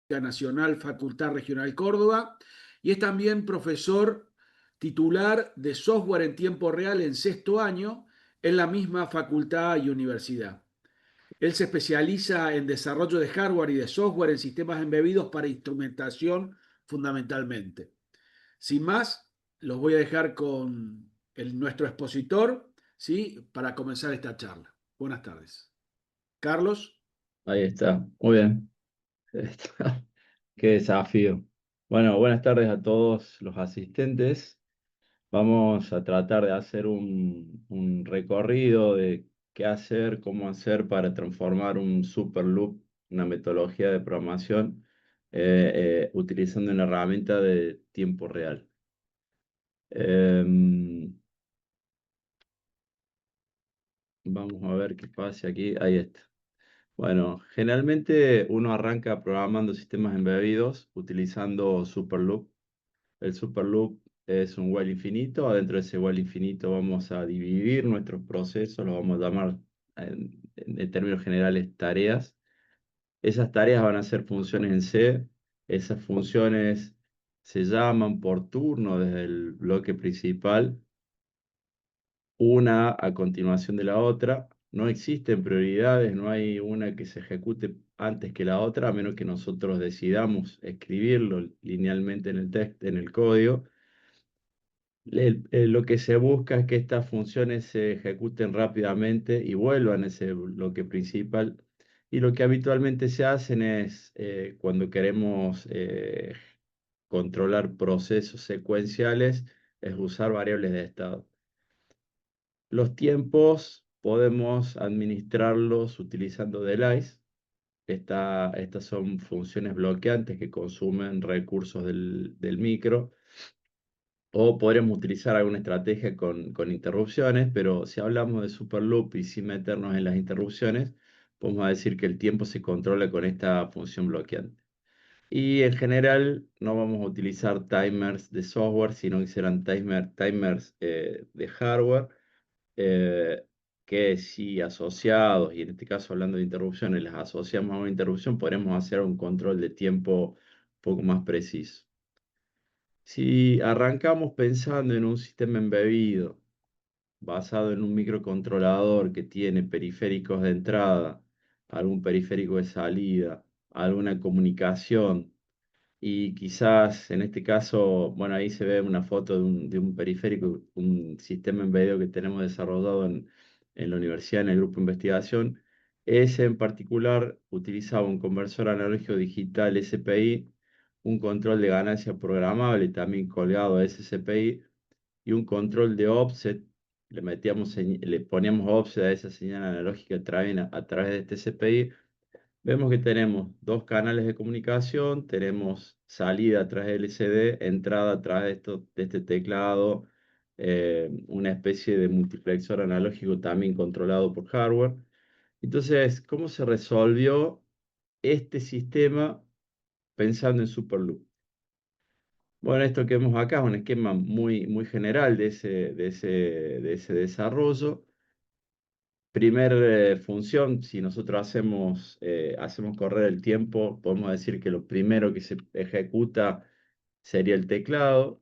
Nacional, Facultad Regional Córdoba, y es también profesor titular de software en tiempo real en sexto año en la misma facultad y universidad. Él se especializa en desarrollo de hardware y de software en sistemas embebidos para instrumentación fundamentalmente. Sin más, los voy a dejar con nuestro expositor, ¿sí? Para comenzar esta charla. Buenas tardes. Carlos. Ahí está, muy bien. Qué desafío. Bueno, buenas tardes a todos los asistentes. Vamos a tratar de hacer un recorrido de qué hacer, cómo hacer para transformar un super loop, una metodología de programación, utilizando una herramienta de tiempo real. Vamos a ver qué pasa aquí. Ahí está. Bueno, generalmente uno arranca programando sistemas embebidos utilizando Superloop. El Superloop es un while infinito. Adentro de ese while infinito vamos a dividir nuestros procesos, los vamos a llamar en términos generales tareas. Esas tareas van a ser funciones en C. Esas funciones se llaman por turno desde el bloque principal, una a continuación de la otra. No existen prioridades, no hay una que se ejecute antes que la otra, a menos que nosotros decidamos escribirlo linealmente en el texto, en el código. Lo que se busca es que estas funciones se ejecuten rápidamente y vuelvan a ese bloque principal. Y lo que habitualmente se hacen es, cuando queremos controlar procesos secuenciales, es usar variables de estado. Los tiempos podemos administrarlos utilizando delays. Estas son funciones bloqueantes que consumen recursos del micro. O podremos utilizar alguna estrategia con interrupciones, pero si hablamos de super loop y sin meternos en las interrupciones, podemos decir que el tiempo se controla con esta función bloqueante. Y en general no vamos a utilizar timers de software, sino que serán timers de hardware, eh, que si asociados, y en este caso hablando de interrupciones, las asociamos a una interrupción, podremos hacer un control de tiempo un poco más preciso. Si arrancamos pensando en un sistema embebido basado en un microcontrolador que tiene periféricos de entrada, algún periférico de salida, alguna comunicación, y quizás en este caso, bueno, ahí se ve una foto de un periférico, un sistema embebido que tenemos desarrollado en la universidad, en el grupo de investigación. Ese en particular utilizaba un conversor analógico digital SPI, un control de ganancia programable también colgado a ese SPI y un control de offset. Le poníamos offset a esa señal analógica a través de este SPI. Vemos que tenemos dos canales de comunicación, tenemos salida a través del LCD, entrada a través de este teclado, una especie de multiplexor analógico también controlado por hardware. Entonces, ¿cómo se resolvió este sistema pensando en Superloop? Bueno, esto que vemos acá es un esquema muy general de ese desarrollo. Primer función, si nosotros hacemos correr el tiempo, podemos decir que lo primero que se ejecuta sería el teclado.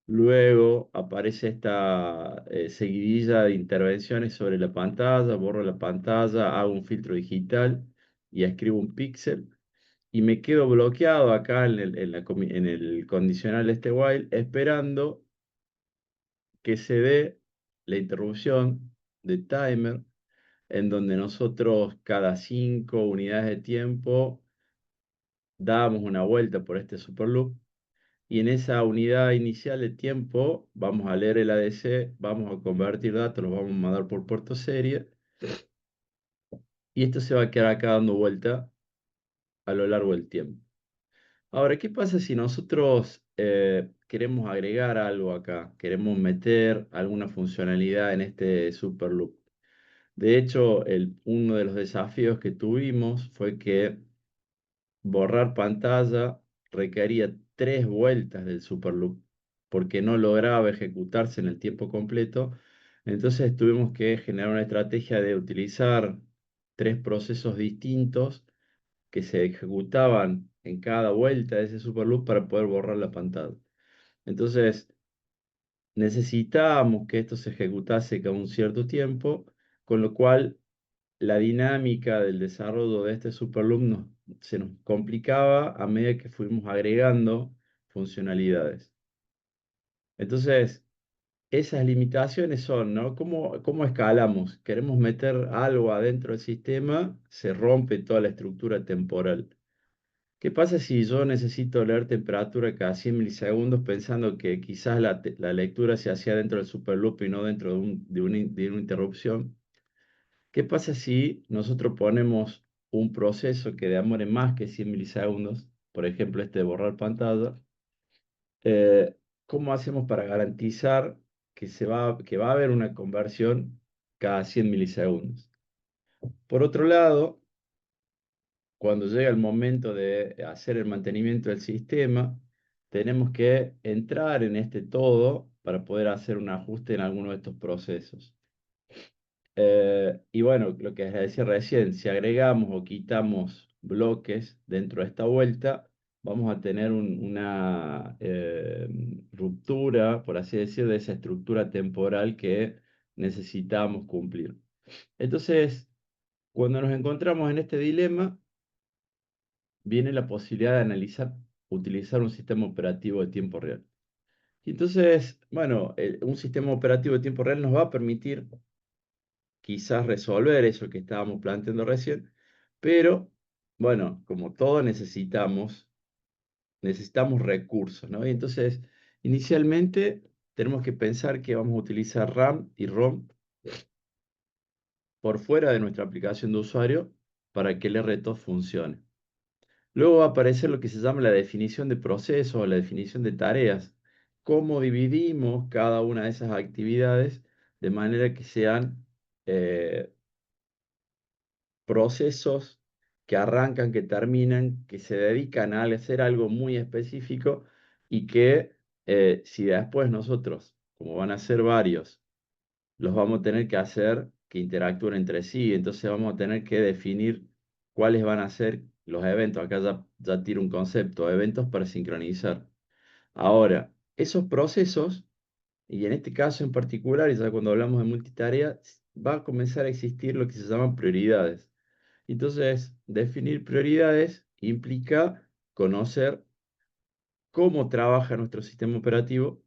Luego aparece esta seguidilla de intervenciones sobre la pantalla, borro la pantalla, hago un filtro digital y escribo un píxel. Y me quedo bloqueado acá en el condicional este while, esperando que se dé la interrupción de timer, en donde nosotros cada 5 unidades de tiempo damos una vuelta por este super loop, y en esa unidad inicial de tiempo vamos a leer el ADC, vamos a convertir datos, los vamos a mandar por puerto serie, y esto se va a quedar acá dando vuelta a lo largo del tiempo. Ahora, ¿qué pasa si nosotros queremos agregar algo acá? Queremos meter alguna funcionalidad en este super loop. De hecho, uno de los desafíos que tuvimos fue que borrar pantalla requería 3 vueltas del super loop, porque no lograba ejecutarse en el tiempo completo. Entonces tuvimos que generar una estrategia de utilizar 3 procesos distintos que se ejecutaban en cada vuelta de ese superloop para poder borrar la pantalla. Entonces, necesitábamos que esto se ejecutase cada un cierto tiempo, con lo cual la dinámica del desarrollo de este superloop se nos complicaba a medida que fuimos agregando funcionalidades. Entonces, esas limitaciones son, ¿no? ¿Cómo escalamos? Queremos meter algo adentro del sistema, se rompe toda la estructura temporal. ¿Qué pasa si yo necesito leer temperatura cada 100 milisegundos pensando que quizás la lectura se hacía dentro del superloop y no dentro de una interrupción? ¿Qué pasa si nosotros ponemos un proceso que demore más que 100 milisegundos? Por ejemplo, este de borrar pantalla. ¿Cómo hacemos para garantizar que va a haber una conversión cada 100 milisegundos? Por otro lado, cuando llega el momento de hacer el mantenimiento del sistema, tenemos que entrar en este todo para poder hacer un ajuste en alguno de estos procesos. Y bueno, lo que les decía recién, si agregamos o quitamos bloques dentro de esta vuelta, vamos a tener una ruptura, por así decir, de esa estructura temporal que necesitamos cumplir. Entonces, cuando nos encontramos en este dilema, viene la posibilidad de utilizar un sistema operativo de tiempo real. Y entonces, bueno, un sistema operativo de tiempo real nos va a permitir quizás resolver eso que estábamos planteando recién, pero bueno, como todo necesitamos recursos, ¿no? Y entonces, inicialmente tenemos que pensar que vamos a utilizar RAM y ROM por fuera de nuestra aplicación de usuario para que el RTOS funcione. Luego va a aparecer lo que se llama la definición de procesos o la definición de tareas. Cómo dividimos cada una de esas actividades de manera que sean procesos que arrancan, que terminan, que se dedican a hacer algo muy específico y que si después nosotros, como van a ser varios, los vamos a tener que hacer que interactúen entre sí, entonces vamos a tener que definir cuáles van a ser los eventos. Acá ya tiro un concepto, eventos para sincronizar. Ahora, esos procesos, y en este caso en particular, y ya cuando hablamos de multitarea, va a comenzar a existir lo que se llaman prioridades. Entonces, definir prioridades implica conocer cómo trabaja nuestro sistema operativo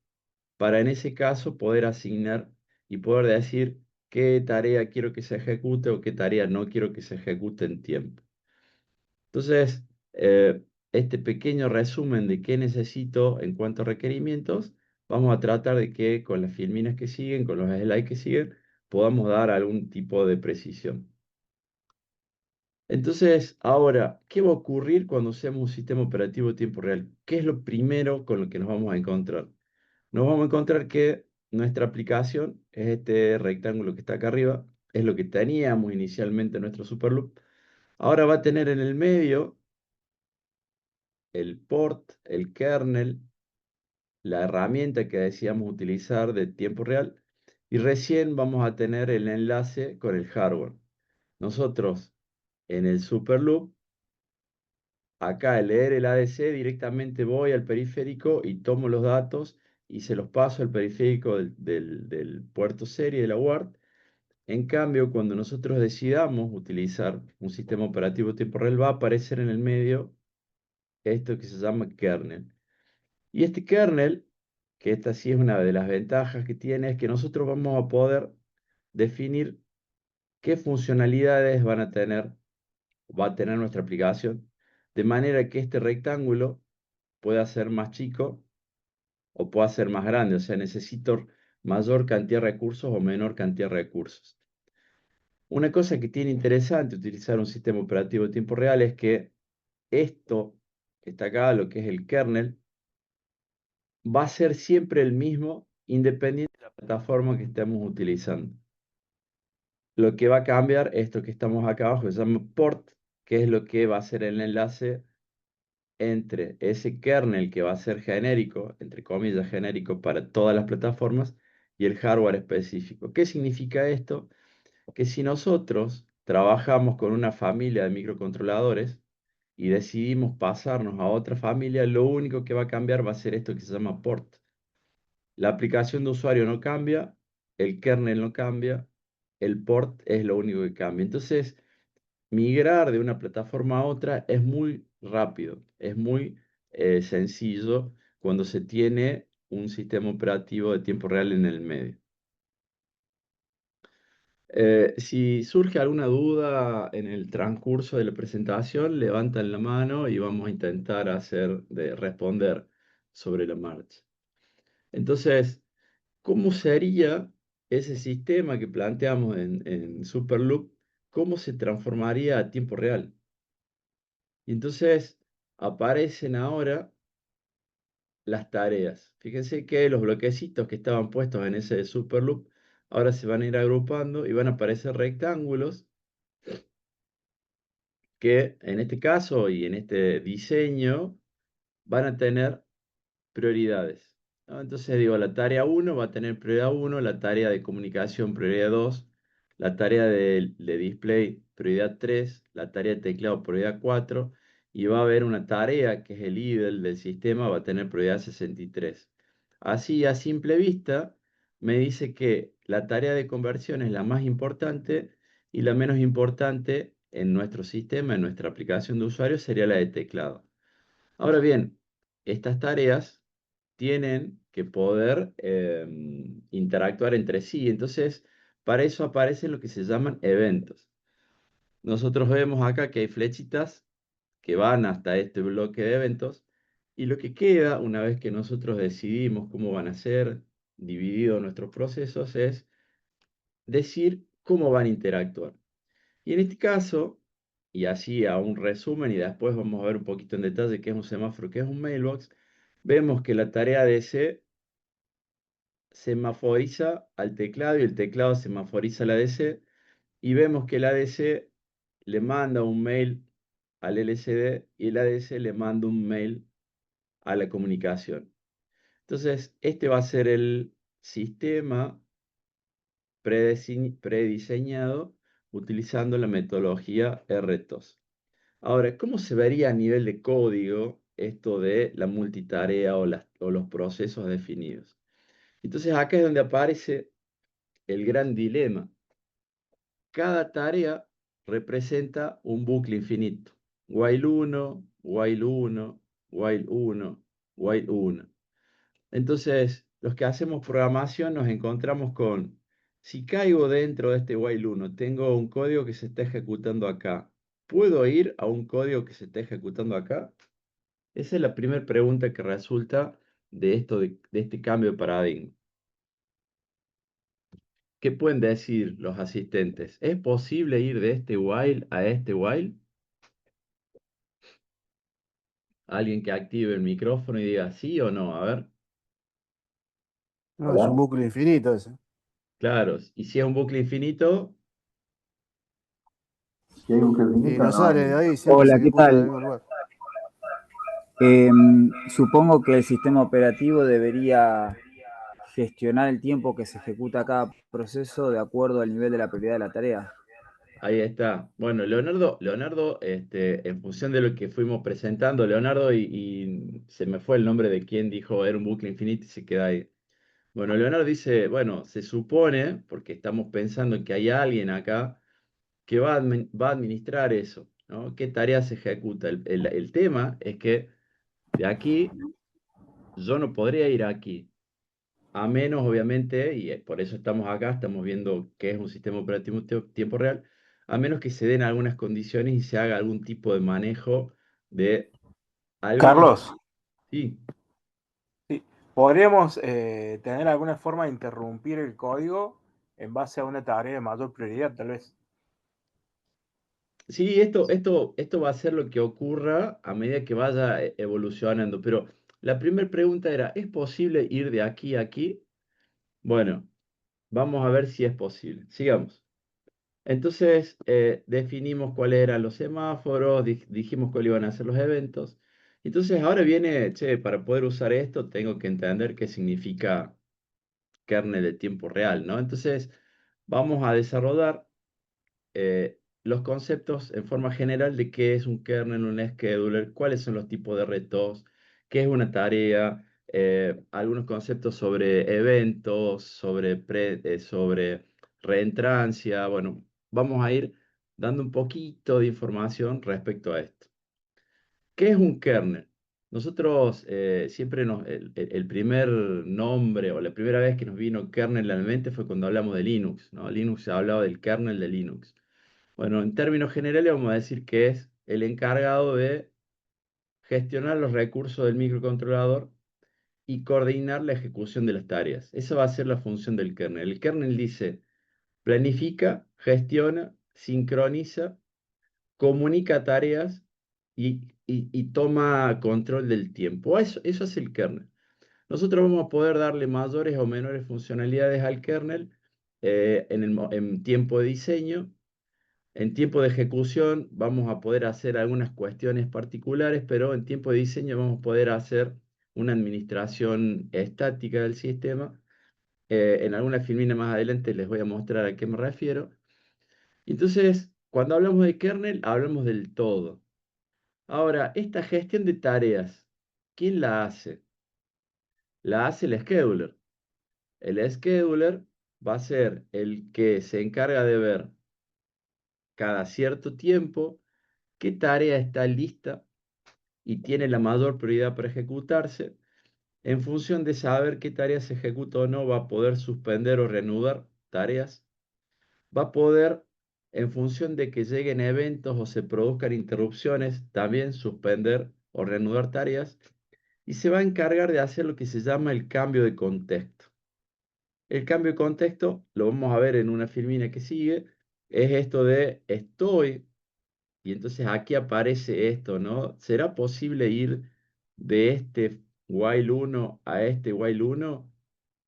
para en ese caso poder asignar y poder decir qué tarea quiero que se ejecute o qué tarea no quiero que se ejecute en tiempo. Entonces, este pequeño resumen de qué necesito en cuanto a requerimientos, vamos a tratar de que con las filminas que siguen, con los slides que siguen, podamos dar algún tipo de precisión. Entonces, ahora, ¿qué va a ocurrir cuando usemos un sistema operativo de tiempo real? ¿Qué es lo primero con lo que nos vamos a encontrar? Nos vamos a encontrar que nuestra aplicación es este rectángulo que está acá arriba, es lo que teníamos inicialmente en nuestro superloop. Ahora va a tener en el medio el port, el kernel, la herramienta que decíamos utilizar de tiempo real, y recién vamos a tener el enlace con el hardware. Nosotros en el superloop, acá al leer el ADC directamente voy al periférico y tomo los datos y se los paso al periférico del puerto serie de la UART. En cambio, cuando nosotros decidamos utilizar un sistema operativo tiempo real, va a aparecer en el medio esto que se llama kernel. Y este kernel, que esta sí es una de las ventajas que tiene, es que nosotros vamos a poder definir qué funcionalidades va a tener nuestra aplicación, de manera que este rectángulo pueda ser más chico o pueda ser más grande, o sea, necesito mayor cantidad de recursos o menor cantidad de recursos. Una cosa que tiene interesante utilizar un sistema operativo de tiempo real es que esto que está acá, lo que es el kernel, va a ser siempre el mismo independiente de la plataforma que estemos utilizando. Lo que va a cambiar, esto que estamos acá abajo, se llama port, que es lo que va a ser el enlace entre ese kernel que va a ser genérico, entre comillas genérico para todas las plataformas, y el hardware específico. ¿Qué significa esto? Que si nosotros trabajamos con una familia de microcontroladores y decidimos pasarnos a otra familia, lo único que va a cambiar va a ser esto que se llama port. La aplicación de usuario no cambia, el kernel no cambia, el port es lo único que cambia. Entonces, migrar de una plataforma a otra es muy rápido, es muy sencillo cuando se tiene un sistema operativo de tiempo real en el medio. Si surge alguna duda en el transcurso de la presentación, levantan la mano y vamos a intentar responder sobre la marcha. Entonces, ¿cómo sería ese sistema que planteamos en Superloop? ¿Cómo se transformaría a tiempo real? Y entonces aparecen ahora las tareas. Fíjense que los bloquecitos que estaban puestos en ese Superloop ahora se van a ir agrupando y van a aparecer rectángulos que en este caso y en este diseño van a tener prioridades, ¿no? Entonces digo, la tarea uno va a tener prioridad uno, la tarea de comunicación prioridad 2, la tarea de display prioridad 3, la tarea de teclado prioridad 4, y va a haber una tarea que es el IDLE del sistema, va a tener prioridad 63. Así, a simple vista, me dice que la tarea de conversión es la más importante y la menos importante en nuestro sistema, en nuestra aplicación de usuario, sería la de teclado. Ahora bien, estas tareas tienen que poder interactuar entre sí. Entonces, para eso aparecen lo que se llaman eventos. Nosotros vemos acá que hay flechitas que van hasta este bloque de eventos y lo que queda, una vez que nosotros decidimos cómo van a ser divididos nuestros procesos, es decir cómo van a interactuar. Y en este caso, y así a un resumen, y después vamos a ver un poquito en detalle qué es un semáforo, qué es un mailbox, vemos que la tarea de ese semaforiza al teclado y el teclado semaforiza al ADC y vemos que el ADC le manda un mail al LCD y el ADC le manda un mail a la comunicación. Entonces, este va a ser el sistema prediseñado utilizando la metodología RTOS. Ahora, ¿cómo se vería a nivel de código esto de la multitarea o los procesos definidos? Entonces, acá es donde aparece el gran dilema. Cada tarea representa un bucle infinito. While 1, while 1, while 1, while 1. Entonces, los que hacemos programación nos encontramos con, si caigo dentro de este while 1, tengo un código que se está ejecutando acá. ¿Puedo ir a un código que se está ejecutando acá? Esa es la primera pregunta que resulta de de este cambio de paradigma. ¿Qué pueden decir los asistentes? ¿Es posible ir de este while a este while? Alguien que active el micrófono y diga sí o no. A ver, No, es un bucle infinito ese. claro. Y si es un bucle infinito, Si hay bucle Y infinito, no no sale hay. de ahí, siempre se Hola, ¿qué ejecuta en el tal? mismo lugar. Supongo que el sistema operativo debería gestionar el tiempo que se ejecuta cada proceso de acuerdo al nivel de la prioridad de la tarea. ahí está. Bueno, Leonardo, en función de lo que fuimos presentando, Leonardo, y se me fue el nombre de quien dijo era un bucle infinito y se queda ahí. Bueno, Leonardo dice, bueno, se supone, porque estamos pensando que hay alguien acá que va a administrar eso, ¿no? ¿Qué tarea se ejecuta? El tema es que de aquí yo no podría ir aquí, a menos obviamente, y por eso estamos acá, estamos viendo qué es un sistema operativo tiempo real, a menos que se den algunas condiciones y se haga algún tipo de manejo de algunos... Carlos, Sí, sí, ¿podríamos tener alguna forma de interrumpir el código en base a una tarea de mayor prioridad, tal vez? sí, esto va a ser lo que ocurra a medida que vaya evolucionando, pero la primera pregunta era, ¿es posible ir de aquí a aquí? Bueno, vamos a ver si es posible. Sigamos. Entonces, definimos cuáles eran los semáforos, dijimos cuáles iban a ser los eventos. Entonces, ahora viene, che, para poder usar esto, tengo que entender qué significa kernel de tiempo real, ¿no? Entonces, vamos a desarrollar los conceptos en forma general de qué es un kernel, un scheduler, cuáles son los tipos de retos, qué es una tarea, algunos conceptos sobre eventos, sobre reentrancia. Bueno, vamos a ir dando un poquito de información respecto a esto. ¿Qué es un kernel? Nosotros siempre el primer nombre o la primera vez que nos vino kernel a la mente fue cuando hablamos de Linux, ¿no? Linux se hablaba del kernel de Linux. Bueno, en términos generales vamos a decir que es el encargado de gestionar los recursos del microcontrolador y coordinar la ejecución de las tareas. Esa va a ser la función del kernel. El kernel dice, planifica, gestiona, sincroniza, comunica tareas y toma control del tiempo. Eso es el kernel. Nosotros vamos a poder darle mayores o menores funcionalidades al kernel en tiempo de diseño. En tiempo de ejecución vamos a poder hacer algunas cuestiones particulares, pero en tiempo de diseño vamos a poder hacer una administración estática del sistema. En alguna filmina más adelante les voy a mostrar a qué me refiero. Entonces, cuando hablamos de kernel, hablamos del todo. Ahora, esta gestión de tareas, ¿quién la hace? La hace el scheduler. El scheduler va a ser el que se encarga de ver cada cierto tiempo qué tarea está lista y tiene la mayor prioridad para ejecutarse. En función de saber qué tarea se ejecuta o no, va a poder suspender o reanudar tareas. Va a poder, en función de que lleguen eventos o se produzcan interrupciones, también suspender o reanudar tareas. Y se va a encargar de hacer lo que se llama el cambio de contexto. El cambio de contexto, lo vamos a ver en una filmina que sigue, es esto de estoy. Y entonces aquí aparece esto, ¿no? ¿Será posible ir de este while 1 a este while 1?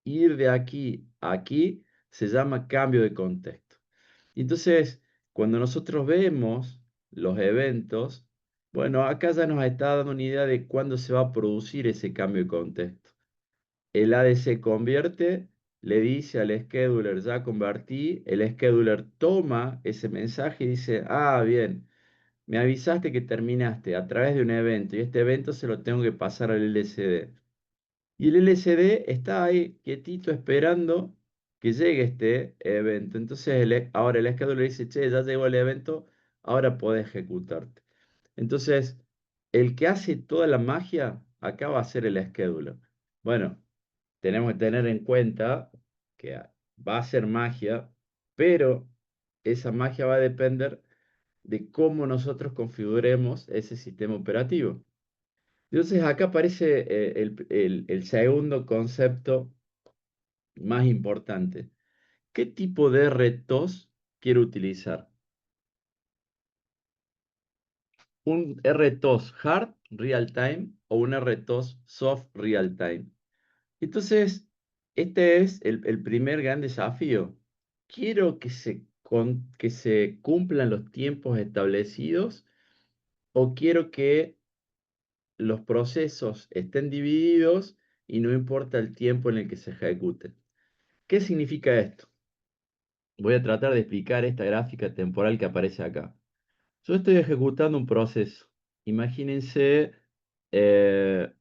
Ir de aquí a aquí se llama cambio de contexto. Entonces, cuando nosotros vemos los eventos, bueno, acá ya nos está dando una idea de cuándo se va a producir ese cambio de contexto. El ADC convierte, le dice al scheduler, ya convertí, el scheduler toma ese mensaje y dice, ah, bien. Me avisaste que terminaste a través de un evento y este evento se lo tengo que pasar al LCD. Y el LCD está ahí quietito esperando que llegue este evento. Entonces ahora el scheduler le dice, che, ya llegó el evento, ahora podés ejecutarte. Entonces, el que hace toda la magia acá va a ser el scheduler. Bueno, tenemos que tener en cuenta que va a ser magia, pero esa magia va a depender de cómo nosotros configuremos ese sistema operativo. Entonces acá aparece el segundo concepto más importante. ¿Qué tipo de retos quiero utilizar? ¿Un RTOS hard real time o un RTOS soft real time? Entonces, este es el primer gran desafío. Quiero que se cumplan los tiempos establecidos o quiero que los procesos estén divididos y no importa el tiempo en el que se ejecuten. ¿Qué significa esto? Voy a tratar de explicar esta gráfica temporal que aparece acá. Yo estoy ejecutando un proceso. Imagínense, eh,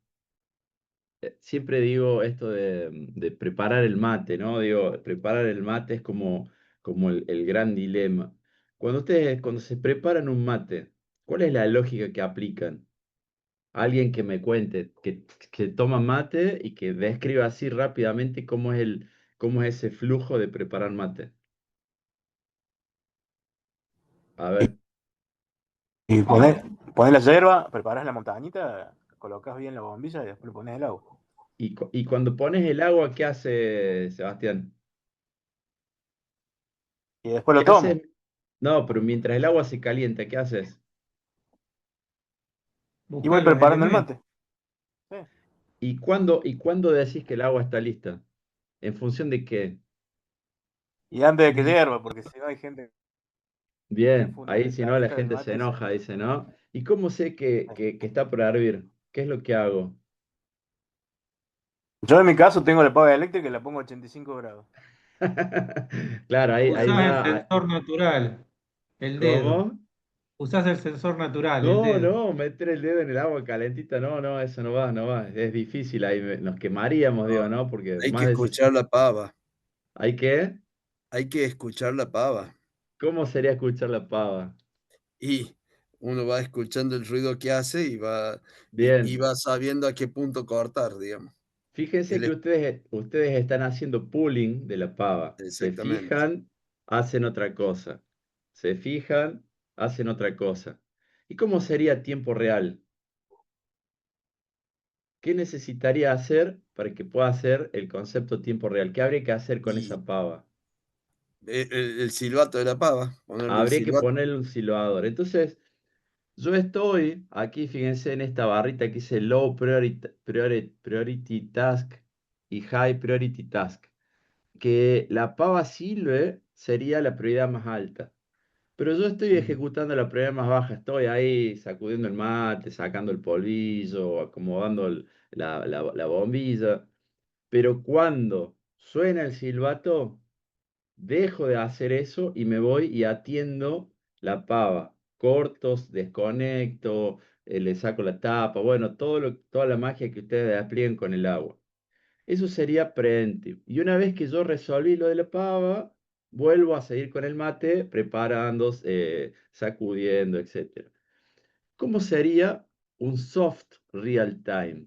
siempre digo esto de preparar el mate, ¿no? Digo, preparar el mate es como el gran dilema. Cuando se preparan un mate, ¿cuál es la lógica que aplican? Alguien que me cuente, que toma mate y que describa así rápidamente cómo es ese flujo de preparar mate. A ver, Y pones la yerba, preparas la montañita, colocas bien la bombilla y después le pones el agua. y cuando pones el agua, ¿qué hace Sebastián? Y después ¿Qué lo tomo. haces? No, pero mientras el agua se calienta, ¿qué haces? Y voy Buscar los preparando el elementos. mate. Sí. ¿Y cuándo decís que el agua está lista? ¿En función de qué? Y antes de que Y hierva, porque si no hay gente que es Bien, ahí si no la fundamentalista del gente se mate y se enoja, enoja. dice, ¿no? ¿Y cómo sé que está por hervir? ¿Qué es lo que hago? Yo en mi caso tengo la pava eléctrica y la pongo a 85 grados. Claro, ahí usás el ya. sensor natural. El dedo. ¿Cómo? Usás el sensor natural, el No, dedo. no, meter el dedo en el agua calentita, no, no, eso no va, no va. Es difícil, ahí nos quemaríamos, digo, No, ¿no? Porque hay que más de escuchar la pava. ¿Hay que? Hay que escuchar la pava. ¿Cómo sería escuchar la pava? Y uno va escuchando el ruido que hace y Bien, va sabiendo a qué punto cortar, digamos. fíjense Él que es ustedes están haciendo pooling de la pava. Se exactamente. fijan, hacen otra cosa. Se fijan, hacen otra cosa. ¿Y cómo sería tiempo real? ¿Qué necesitaría hacer para que pueda hacer el concepto tiempo real? ¿Qué habría que hacer con Y esa pava? el silbato de la pava, ponerle el Habría que silbato. ponerle un silbador. Entonces, yo estoy aquí, fíjense en esta barrita que dice Low Priority Task y High Priority Task, que la pava silbe sería la prioridad más alta. Pero yo estoy Ujú. ejecutando la prioridad más baja, estoy ahí sacudiendo el mate, sacando el polvillo, acomodando la bombilla. Pero cuando suena el silbato, dejo de hacer eso y me voy y atiendo la pava. Cortos, desconecto, le saco la tapa, bueno, toda la magia que ustedes despliegan con el agua. Eso sería preemptive. Y una vez que yo resolví lo de la pava, vuelvo a seguir con el mate, preparando, sacudiendo, etc. ¿Cómo sería un soft real time?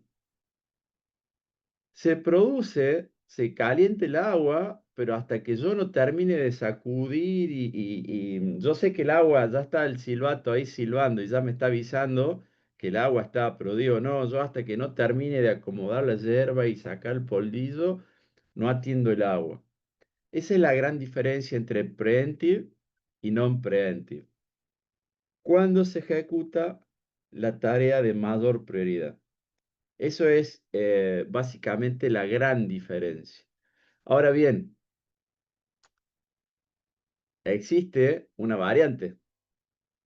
Se produce, se calienta el agua, pero hasta que yo no termine de sacudir y yo sé que el agua, ya está el silbato ahí silbando y ya me está avisando que el agua está, pero digo, no, yo hasta que no termine de acomodar la hierba y sacar el polvillo, no atiendo el agua. Esa es la gran diferencia entre preemptive y non-preemptive. Cuando se ejecuta la tarea de mayor prioridad. Eso es básicamente la gran diferencia. Ahora bien, existe una variante.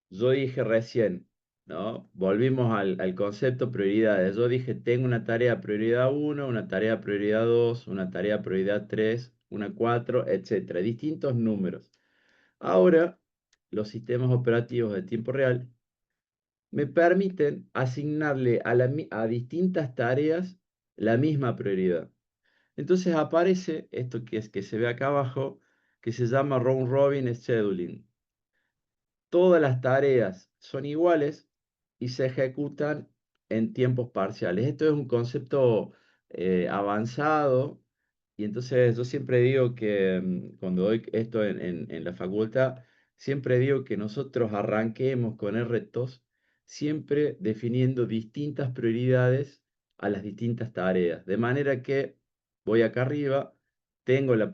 Yo dije recién, ¿no? Volvimos al concepto prioridades. Yo dije, tengo una tarea prioridad 1, una tarea prioridad 2, una tarea prioridad 3, una 4, etcétera. Distintos números. Ahora, los sistemas operativos de tiempo real me permiten asignarle a distintas tareas la misma prioridad. Entonces aparece esto que se ve acá abajo, que se llama Round Robin Scheduling. Todas las tareas son iguales y se ejecutan en tiempos parciales. Esto es un concepto avanzado y entonces yo siempre digo que cuando doy esto en la facultad, siempre digo que nosotros arranquemos con RTOS siempre definiendo distintas prioridades a las distintas tareas. De manera que voy acá arriba, tengo la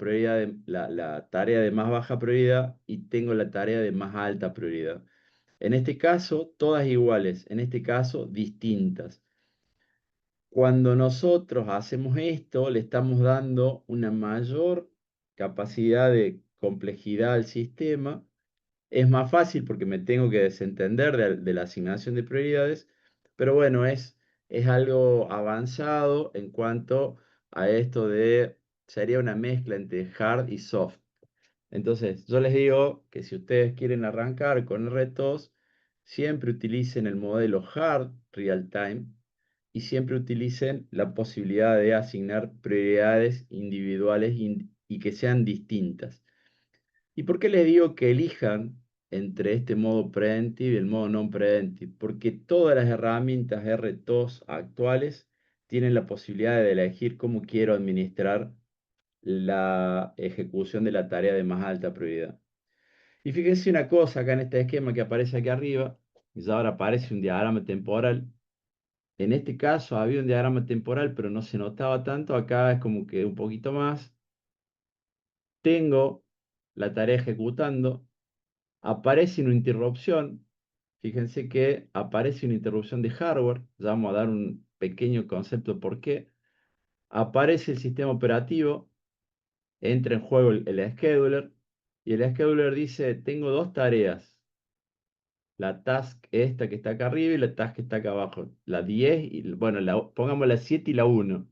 tarea de más baja prioridad y tengo la tarea de más alta prioridad. En este caso, todas iguales, en este caso, distintas. Cuando nosotros hacemos esto, le estamos dando una mayor capacidad de complejidad al sistema. Es más fácil porque me tengo que desentender de la asignación de prioridades, pero bueno, es algo avanzado en cuanto a esto sería una mezcla entre hard y soft. Entonces, yo les digo que si ustedes quieren arrancar con retos, siempre utilicen el modelo hard real time y siempre utilicen la posibilidad de asignar prioridades individuales y que sean distintas. ¿Y por qué les digo que elijan entre este modo preemptive y el modo non preemptive? Porque todas las herramientas RTOS actuales tienen la posibilidad de elegir cómo quiero administrar la ejecución de la tarea de más alta prioridad. Y fíjense una cosa acá en este esquema que aparece aquí arriba, y ahora aparece un diagrama temporal. En este caso había un diagrama temporal, pero no se notaba tanto. Acá es como que un poquito más. Tengo la tarea ejecutando, aparece una interrupción. Fíjense que aparece una interrupción de hardware. Ya vamos a dar un pequeño concepto de por qué. Aparece el sistema operativo, entra en juego el scheduler y el scheduler dice, tengo dos tareas, la task esta que está acá arriba y la task que está acá abajo, la 10 y bueno, pongamos la 7 y la 1.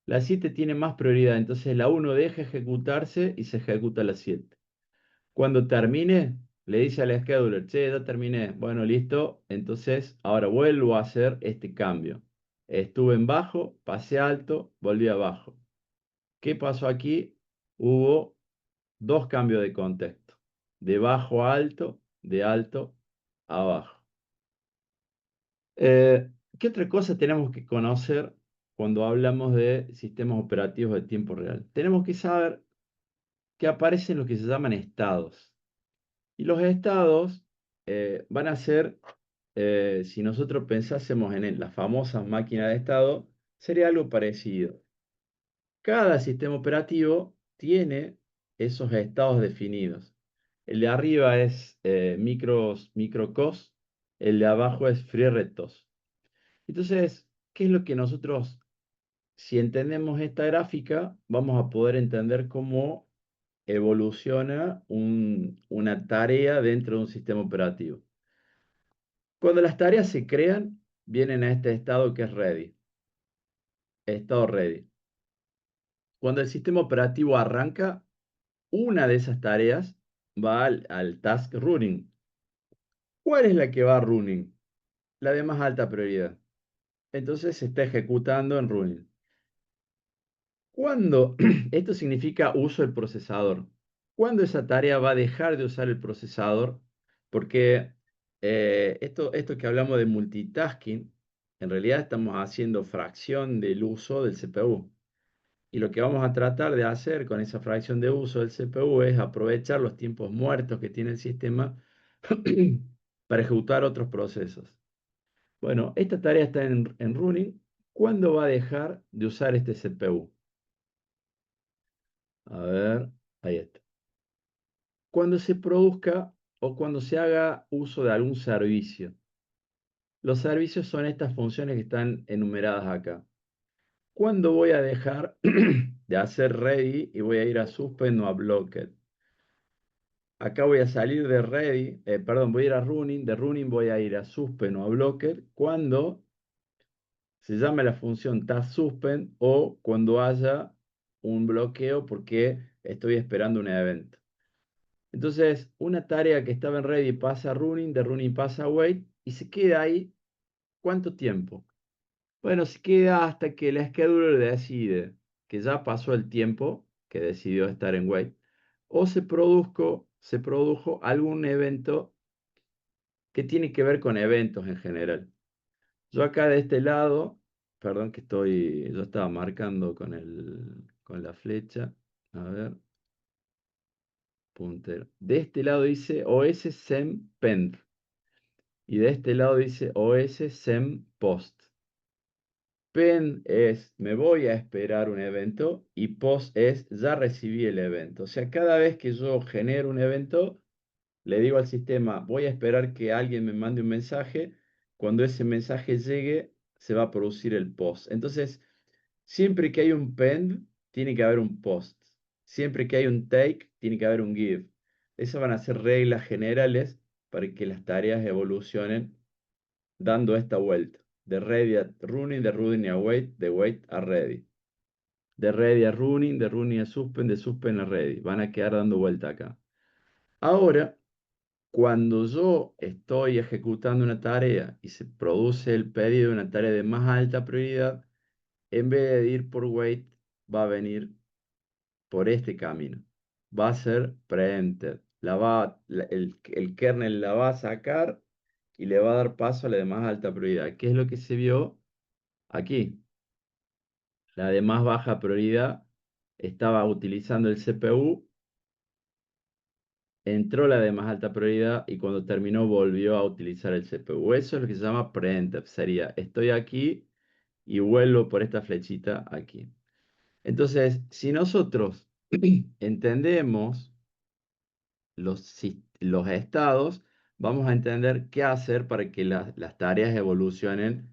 La 7 tiene más prioridad, entonces la 1 deja ejecutarse y se ejecuta la 7. Cuando termine, le dice al scheduler, che, ya terminé. Bueno, listo. Entonces, ahora vuelvo a hacer este cambio. Estuve en bajo, pasé a alto, volví a bajo. ¿Qué pasó aquí? Hubo dos cambios de contexto. De bajo a alto, de alto a bajo. ¿Qué otra cosa tenemos que conocer cuando hablamos de sistemas operativos de tiempo real? Tenemos que saber que aparecen lo que se llaman estados. Y los estados van a ser, si nosotros pensásemos en la famosa máquina de estado, sería algo parecido. Cada sistema operativo tiene esos estados definidos. El de arriba es microcos, el de abajo es FreeRTOS. Entonces, ¿qué es lo que nosotros, si entendemos esta gráfica, vamos a poder entender cómo evoluciona una tarea dentro de un sistema operativo? Cuando las tareas se crean, vienen a este estado que es ready, estado ready. Cuando el sistema operativo arranca, una de esas tareas va al task running. ¿Cuál es la que va a running? La de más alta prioridad. Entonces se está ejecutando en running. ¿Cuándo? Esto significa uso del procesador. ¿Cuándo esa tarea va a dejar de usar el procesador? Porque esto que hablamos de multitasking, en realidad estamos haciendo fracción del uso del CPU. Y lo que vamos a tratar de hacer con esa fracción de uso del CPU es aprovechar los tiempos muertos que tiene el sistema para ejecutar otros procesos. Bueno, esta tarea está en running. ¿Cuándo va a dejar de usar este CPU? A ver, ahí está. Cuando se produzca o cuando se haga uso de algún servicio. Los servicios son estas funciones que están enumeradas acá. ¿Cuándo voy a dejar de hacer ready y voy a ir a suspend o a blocked? Acá voy a salir de ready, perdón, voy a ir a running, de running voy a ir a suspend o a blocked cuando se llame la función task suspend o cuando haya un bloqueo porque estoy esperando un evento. Entonces, una tarea que estaba en ready pasa a running, de running pasa a wait y se queda ahí. ¿Cuánto tiempo? Bueno, se queda hasta que el scheduler decide que ya pasó el tiempo que decidió estar en wait o se produjo algún evento que tiene que ver con eventos en general. Yo acá de este lado, perdón que yo estaba marcando con la flecha, a ver, puntero. De este lado dice OS SEM PEND y de este lado dice OS SEM POST. Pend es me voy a esperar un evento y post es ya recibí el evento. O sea, cada vez que yo genero un evento, le digo al sistema, voy a esperar que alguien me mande un mensaje. Cuando ese mensaje llegue, se va a producir el post. Entonces, siempre que hay un pend, tiene que haber un post. Siempre que hay un take, tiene que haber un give. Esas van a ser reglas generales para que las tareas evolucionen dando esta vuelta. De ready a running, de running a wait, de wait a ready. De ready a running, de running a suspend, de suspend a ready. Van a quedar dando vuelta acá. Ahora, cuando yo estoy ejecutando una tarea y se produce el pedido de una tarea de más alta prioridad, en vez de ir por wait, va a venir por este camino. Va a ser preempted. El kernel la va a sacar y le va a dar paso a la de más alta prioridad. ¿Qué es lo que se vio aquí? La de más baja prioridad estaba utilizando el CPU, entró la de más alta prioridad y cuando terminó volvió a utilizar el CPU. Eso es lo que se llama preemptive. Sería, estoy aquí y vuelvo por esta flechita aquí. Entonces, si nosotros entendemos los estados, vamos a entender qué hacer para que las tareas evolucionen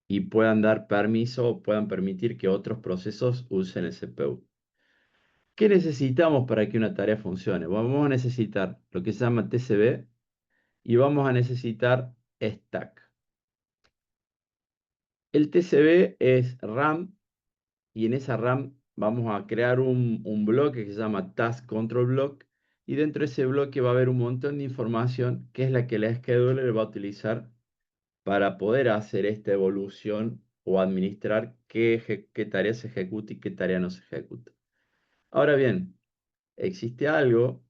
y puedan dar permiso o puedan permitir que otros procesos usen el CPU. ¿Qué necesitamos para que una tarea funcione? Vamos a necesitar lo que se llama TCB y vamos a necesitar stack. El TCB es RAM y en esa RAM vamos a crear un bloque que se llama Task Control Block y dentro de ese bloque va a haber un montón de información que es la que la scheduler va a utilizar para poder hacer esta evolución o administrar qué tarea se ejecuta y qué tarea no se ejecuta. Ahora bien, existe algo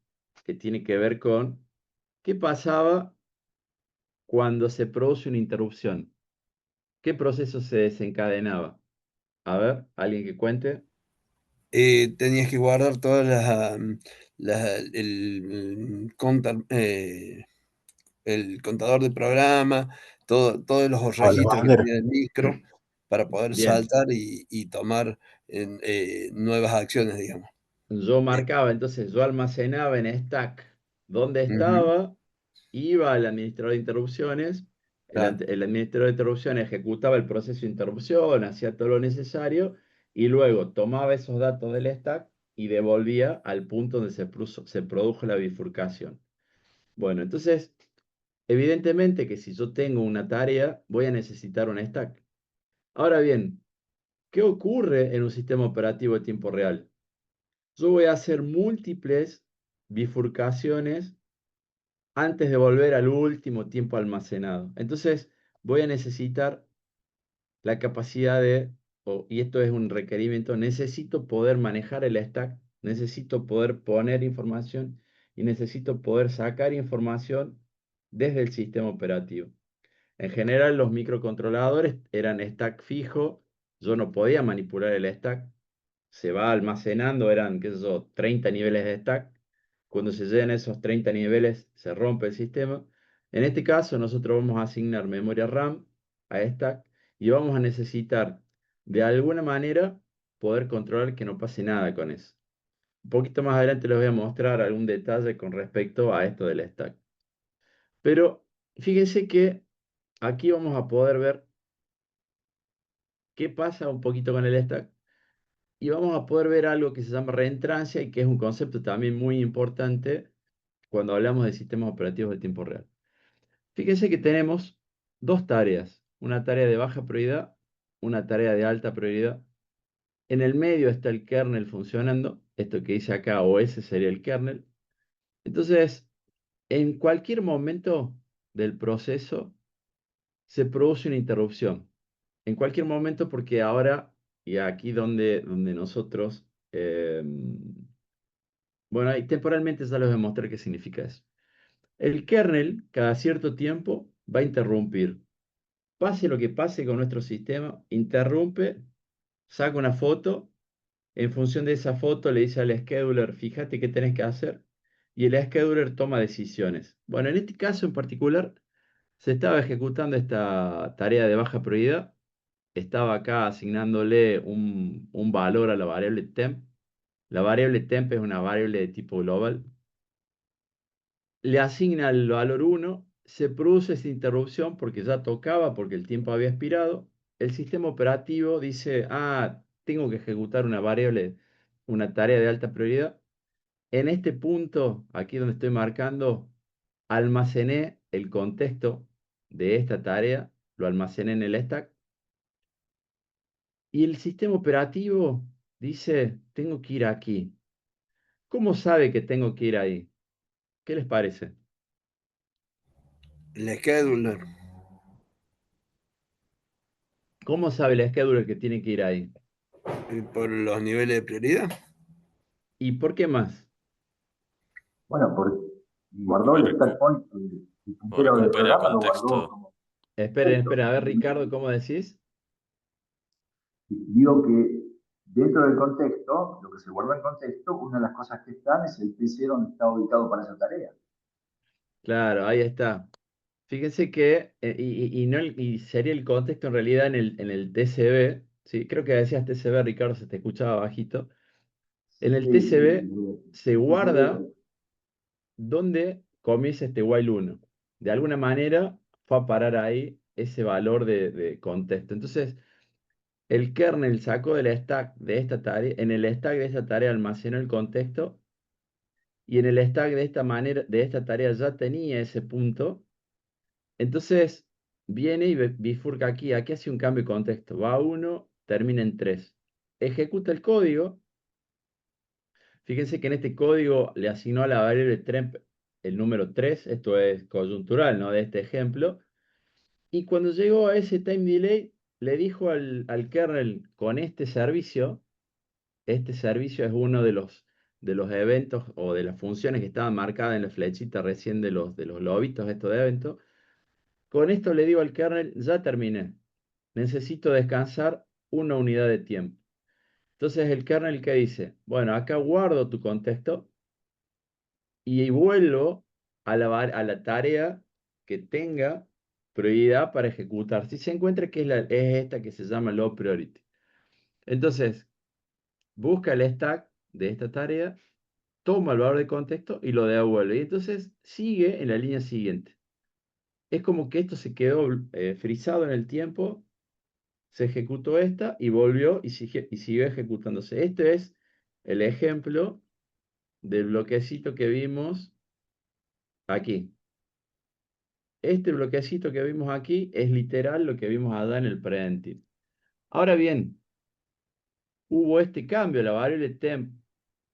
que tiene que ver con qué pasaba cuando se produce una interrupción. ¿Qué proceso se desencadenaba? A ver, alguien que cuente. Tenías que guardar todas el contador de programa, todos los O la registros que bandera. tenía el micro para poder Bien, saltar y tomar nuevas acciones, digamos. yo Eh, marcaba, entonces yo almacenaba en stack dónde Ujú, estaba, iba al administrador de interrupciones, claro, el administrador de interrupciones ejecutaba el proceso de interrupción, hacía todo lo necesario y luego tomaba esos datos del stack y devolvía al punto donde se produjo la bifurcación. Bueno, entonces, evidentemente que si yo tengo una tarea, voy a necesitar un stack. Ahora bien, ¿qué ocurre en un sistema operativo de tiempo real? Yo voy a hacer múltiples bifurcaciones antes de volver al último tiempo almacenado. Entonces, voy a necesitar la capacidad y esto es un requerimiento, necesito poder manejar el stack, necesito poder poner información y necesito poder sacar información desde el sistema operativo. En general, los microcontroladores eran stack fijo, yo no podía manipular el stack, se va almacenando, eran, qué sé yo, 30 niveles de stack. Cuando se llegan esos 30 niveles, se rompe el sistema. En este caso, nosotros vamos a asignar memoria RAM a stack y vamos a necesitar, de alguna manera, poder controlar que no pase nada con eso. Un poquito más adelante les voy a mostrar algún detalle con respecto a esto del stack. Pero fíjense que aquí vamos a poder ver qué pasa un poquito con el stack y vamos a poder ver algo que se llama reentrancia y que es un concepto también muy importante cuando hablamos de sistemas operativos de tiempo real. Fíjense que tenemos dos tareas, una tarea de baja prioridad, una tarea de alta prioridad. En el medio está el kernel funcionando, esto que dice acá OS sería el kernel. Entonces, en cualquier momento del proceso se produce una interrupción. En cualquier momento porque ahora, y aquí donde nosotros, bueno, ahí temporalmente ya les voy a mostrar qué significa eso. El kernel, cada cierto tiempo, va a interrumpir. Pase lo que pase con nuestro sistema, interrumpe, saca una foto, en función de esa foto le dice al scheduler, fíjate qué tenés que hacer, y el scheduler toma decisiones. Bueno, en este caso en particular, se estaba ejecutando esta tarea de baja prioridad, estaba acá asignándole un valor a la variable temp. La variable temp es una variable de tipo global. Le asigna el valor 1, se produce esta interrupción porque ya tocaba, porque el tiempo había expirado. El sistema operativo dice, tengo que ejecutar una variable, una tarea de alta prioridad. En este punto, aquí donde estoy marcando, almacené el contexto de esta tarea, lo almacené en el stack. Y el sistema operativo dice, tengo que ir aquí. ¿Cómo sabe que tengo que ir ahí? ¿Qué les parece? el scheduler. ¿Cómo sabe el scheduler que tiene que ir ahí? Por los niveles de prioridad. ¿Y por qué más? Bueno, porque guardó el stack point, el O puntero del recupera programa lo guardó contexto. como Esperen, texto. esperen, a ver, Ricardo, ¿cómo decís? Digo que dentro del contexto, lo que se guarda en contexto, una de las cosas que están es el PC donde está ubicado para esa tarea. Claro, ahí está. Fíjense que, y sería el contexto en realidad en el TCB, ¿sí? Creo que decías TCB, Ricardo, se te escuchaba bajito. En el TCB se guarda dónde comienza este while 1. De alguna manera fue a parar ahí ese valor de contexto. Entonces, el kernel sacó del stack de esta tarea, en el stack de esta tarea almacenó el contexto y en el stack de esta manera, de esta tarea ya tenía ese punto. Entonces viene y bifurca aquí, aquí hace un cambio de contexto, va a 1, termina en 3. Ejecuta el código. Fíjense que en este código le asignó a la variable temp el número 3, esto es coyuntural, ¿no? De este ejemplo. Y cuando llegó a ese time delay, le dijo al kernel con este servicio es uno de los eventos o de las funciones que estaban marcadas en la flechita recién de los lobitos, estos de eventos. Con esto le digo al kernel, ya terminé. Necesito descansar una unidad de tiempo. Entonces el kernel que dice, bueno, acá guardo tu contexto y vuelvo a la tarea que tenga prioridad para ejecutar. Si se encuentra que es esta que se llama low priority. Entonces, busca el stack de esta tarea, toma el valor de contexto y lo devuelve. Y entonces sigue en la línea siguiente. Es como que esto se quedó frisado en el tiempo, se ejecutó esta y volvió y siguió ejecutándose. Este es el ejemplo del bloquecito que vimos aquí. Este bloquecito que vimos aquí es literal lo que vimos allá en el preventive. Ahora bien, hubo este cambio, la variable temp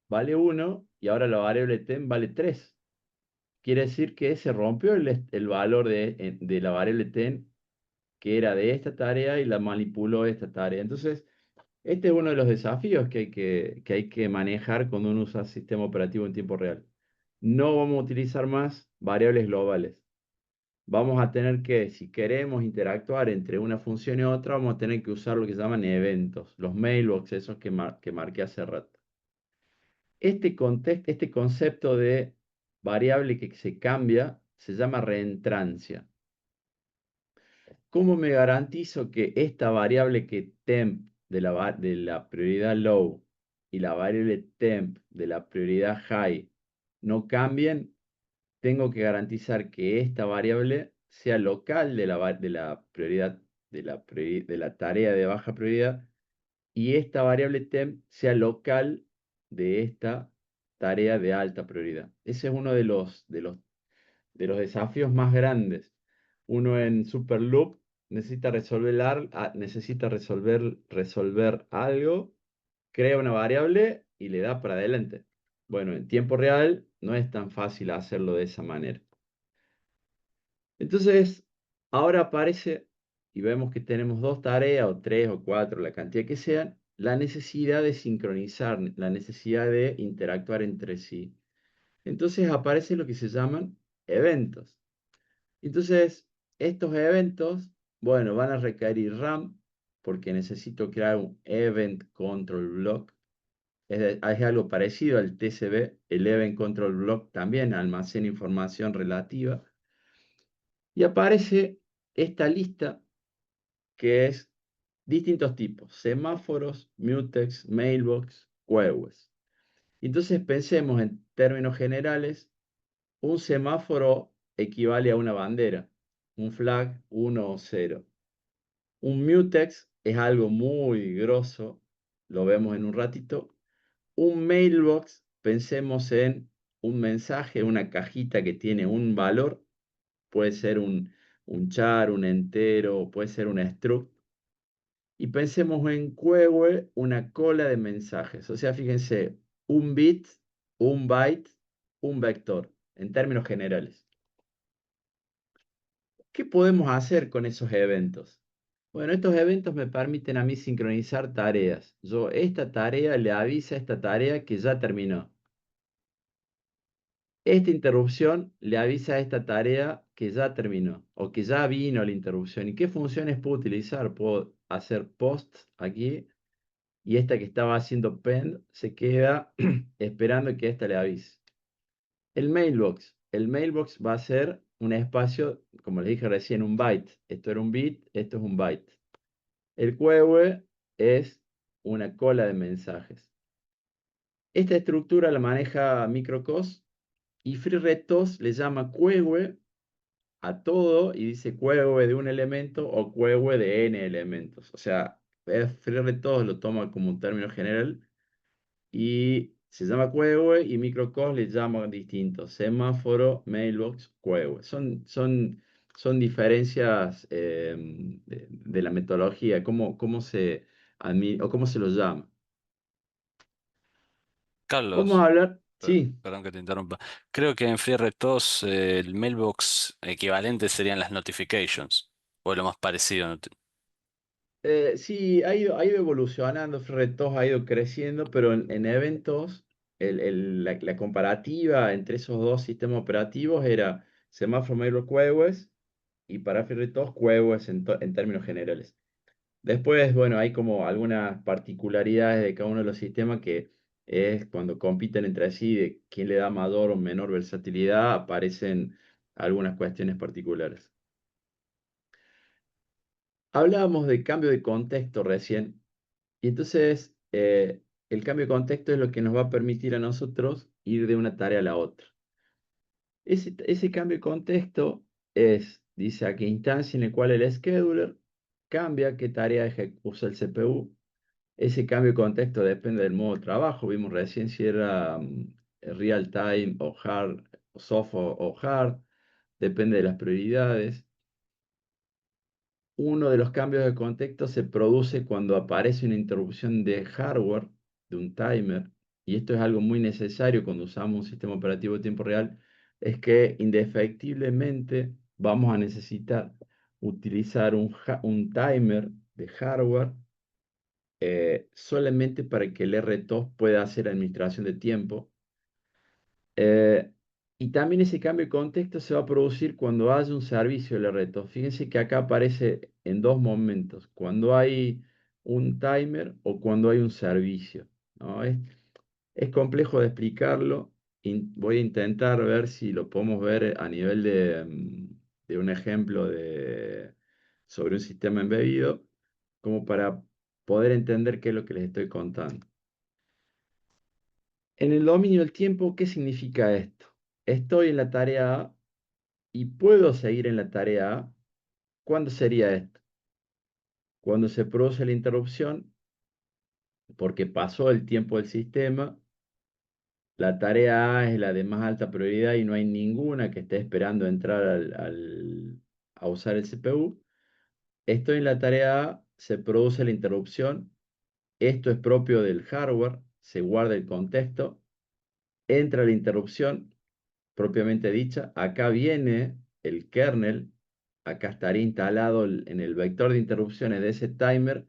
vale 1 y ahora la variable temp vale 3. Quiere decir que se rompió el valor de la variable temp que era de esta tarea y la manipuló esta tarea. Entonces, este es uno de los desafíos que hay que manejar cuando uno usa sistema operativo en tiempo real. No vamos a utilizar más variables globales. Vamos a tener que, si queremos interactuar entre una función y otra, vamos a tener que usar lo que se llaman eventos, los mailbox, esos que marqué hace rato. Este concepto de variable que se cambia se llama reentrancia. ¿Cómo me garantizo que esta variable que temp de la prioridad low y la variable temp de la prioridad high no cambien? Tengo que garantizar que esta variable sea local de la prioridad de la tarea de baja prioridad y esta variable temp sea local de esta tarea de alta prioridad. Ese es uno de los desafíos más grandes. Uno en Superloop necesita resolver algo, crea una variable y le da para adelante. Bueno, en tiempo real no es tan fácil hacerlo de esa manera. Entonces, ahora aparece y vemos que tenemos dos tareas, o tres, o cuatro, la cantidad que sean, la necesidad de sincronizar, la necesidad de interactuar entre sí. Entonces aparece lo que se llaman eventos. Entonces, estos eventos, bueno, van a requerir RAM, porque necesito crear un Event Control Block. Es algo parecido al TCB, el Event Control Block también almacena información relativa. Y aparece esta lista que es distintos tipos, semáforos, mutex, mailbox, queues. Entonces pensemos en términos generales, un semáforo equivale a una bandera, un flag 1 o 0. Un mutex es algo muy grosso, lo vemos en un ratito. Un mailbox, pensemos en un mensaje, una cajita que tiene un valor, puede ser un char, un entero, puede ser un struct. Y pensemos en queue, una cola de mensajes. O sea, fíjense, un bit, un byte, un vector, en términos generales. ¿Qué podemos hacer con esos eventos? Bueno, estos eventos me permiten a mí sincronizar tareas. Esta tarea le avisa a esta tarea que ya terminó. Esta interrupción le avisa a esta tarea que ya terminó o que ya vino la interrupción. ¿Y qué funciones puedo utilizar? Puedo hacer post aquí y esta que estaba haciendo pend se queda esperando que esta le avise. El mailbox va a ser un espacio, como les dije recién, un byte. Esto era un bit, esto es un byte. El queue es una cola de mensajes. Esta estructura la maneja microcos y FreeRTOS le llama queue a todo y dice queue de un elemento o queue de n elementos. O sea, FreeRTOS lo toma como un término general y se llama queue y microcos le llama distintos. Semáforo, mailbox, queue. Son diferencias de la metodología, cómo se lo llama. Vamos a Carlos, hablar, sí, perdón que te interrumpa. Creo que en FreeRTOS el mailbox equivalente serían las notifications, o lo más parecido. sí, ha ido evolucionando, FreeRTOS ha ido creciendo, pero en eventos la comparativa entre esos dos sistemas operativos era semáforo Mailbox QoS y para FreeRTOS QoS en términos generales. Después, bueno, hay como algunas particularidades de cada uno de los sistemas que es cuando compiten entre sí de quién le da mayor o menor versatilidad, aparecen algunas cuestiones particulares. Hablábamos de cambio de contexto recién, y entonces el cambio de contexto es lo que nos va a permitir a nosotros ir de una tarea a la otra. Ese cambio de contexto dice a qué instancia en el cual el scheduler cambia qué tarea usa el CPU. Ese cambio de contexto depende del modo de trabajo. Vimos recién si era real time o hard, soft o hard. Depende de las prioridades. Uno de los cambios de contexto se produce cuando aparece una interrupción de hardware, de un timer, y esto es algo muy necesario cuando usamos un sistema operativo de tiempo real, es que indefectiblemente vamos a necesitar utilizar un timer de hardware solamente para que el RTOS pueda hacer administración de tiempo. Eh, y también ese cambio de contexto se va a producir cuando haya un servicio del RTOS. Fíjense que acá aparece en dos momentos, cuando hay un timer o cuando hay un servicio, ¿no? Es complejo de explicarlo. Voy a intentar ver si lo podemos ver a nivel de un ejemplo sobre un sistema embebido, como para poder entender qué es lo que les estoy contando. En el dominio del tiempo, ¿qué significa esto? Estoy en la tarea A y puedo seguir en la tarea A. ¿Cuándo sería esto? Cuando se produce la interrupción, porque pasó el tiempo del sistema, la tarea A es la de más alta prioridad y no hay ninguna que esté esperando entrar a usar el CPU. Estoy en la tarea A, se produce la interrupción. Esto es propio del hardware, se guarda el contexto, entra la interrupción propiamente dicha. Acá viene el kernel, acá estaría instalado en el vector de interrupciones de ese timer.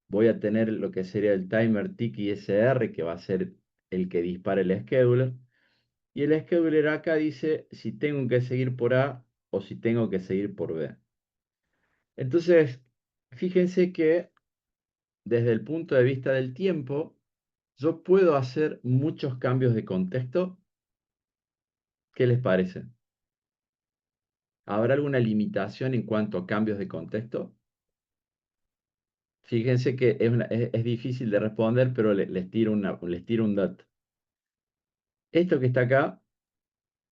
Voy a tener lo que sería el timer tick ISR, que va a ser el que dispara el scheduler. Y el scheduler acá dice si tengo que seguir por A o si tengo que seguir por B. Entonces, fíjense que desde el punto de vista del tiempo, yo puedo hacer muchos cambios de contexto. ¿Qué les parece? ¿Habrá alguna limitación en cuanto a cambios de contexto? Fíjense que es difícil de responder, pero les tiro un dato. Esto que está acá,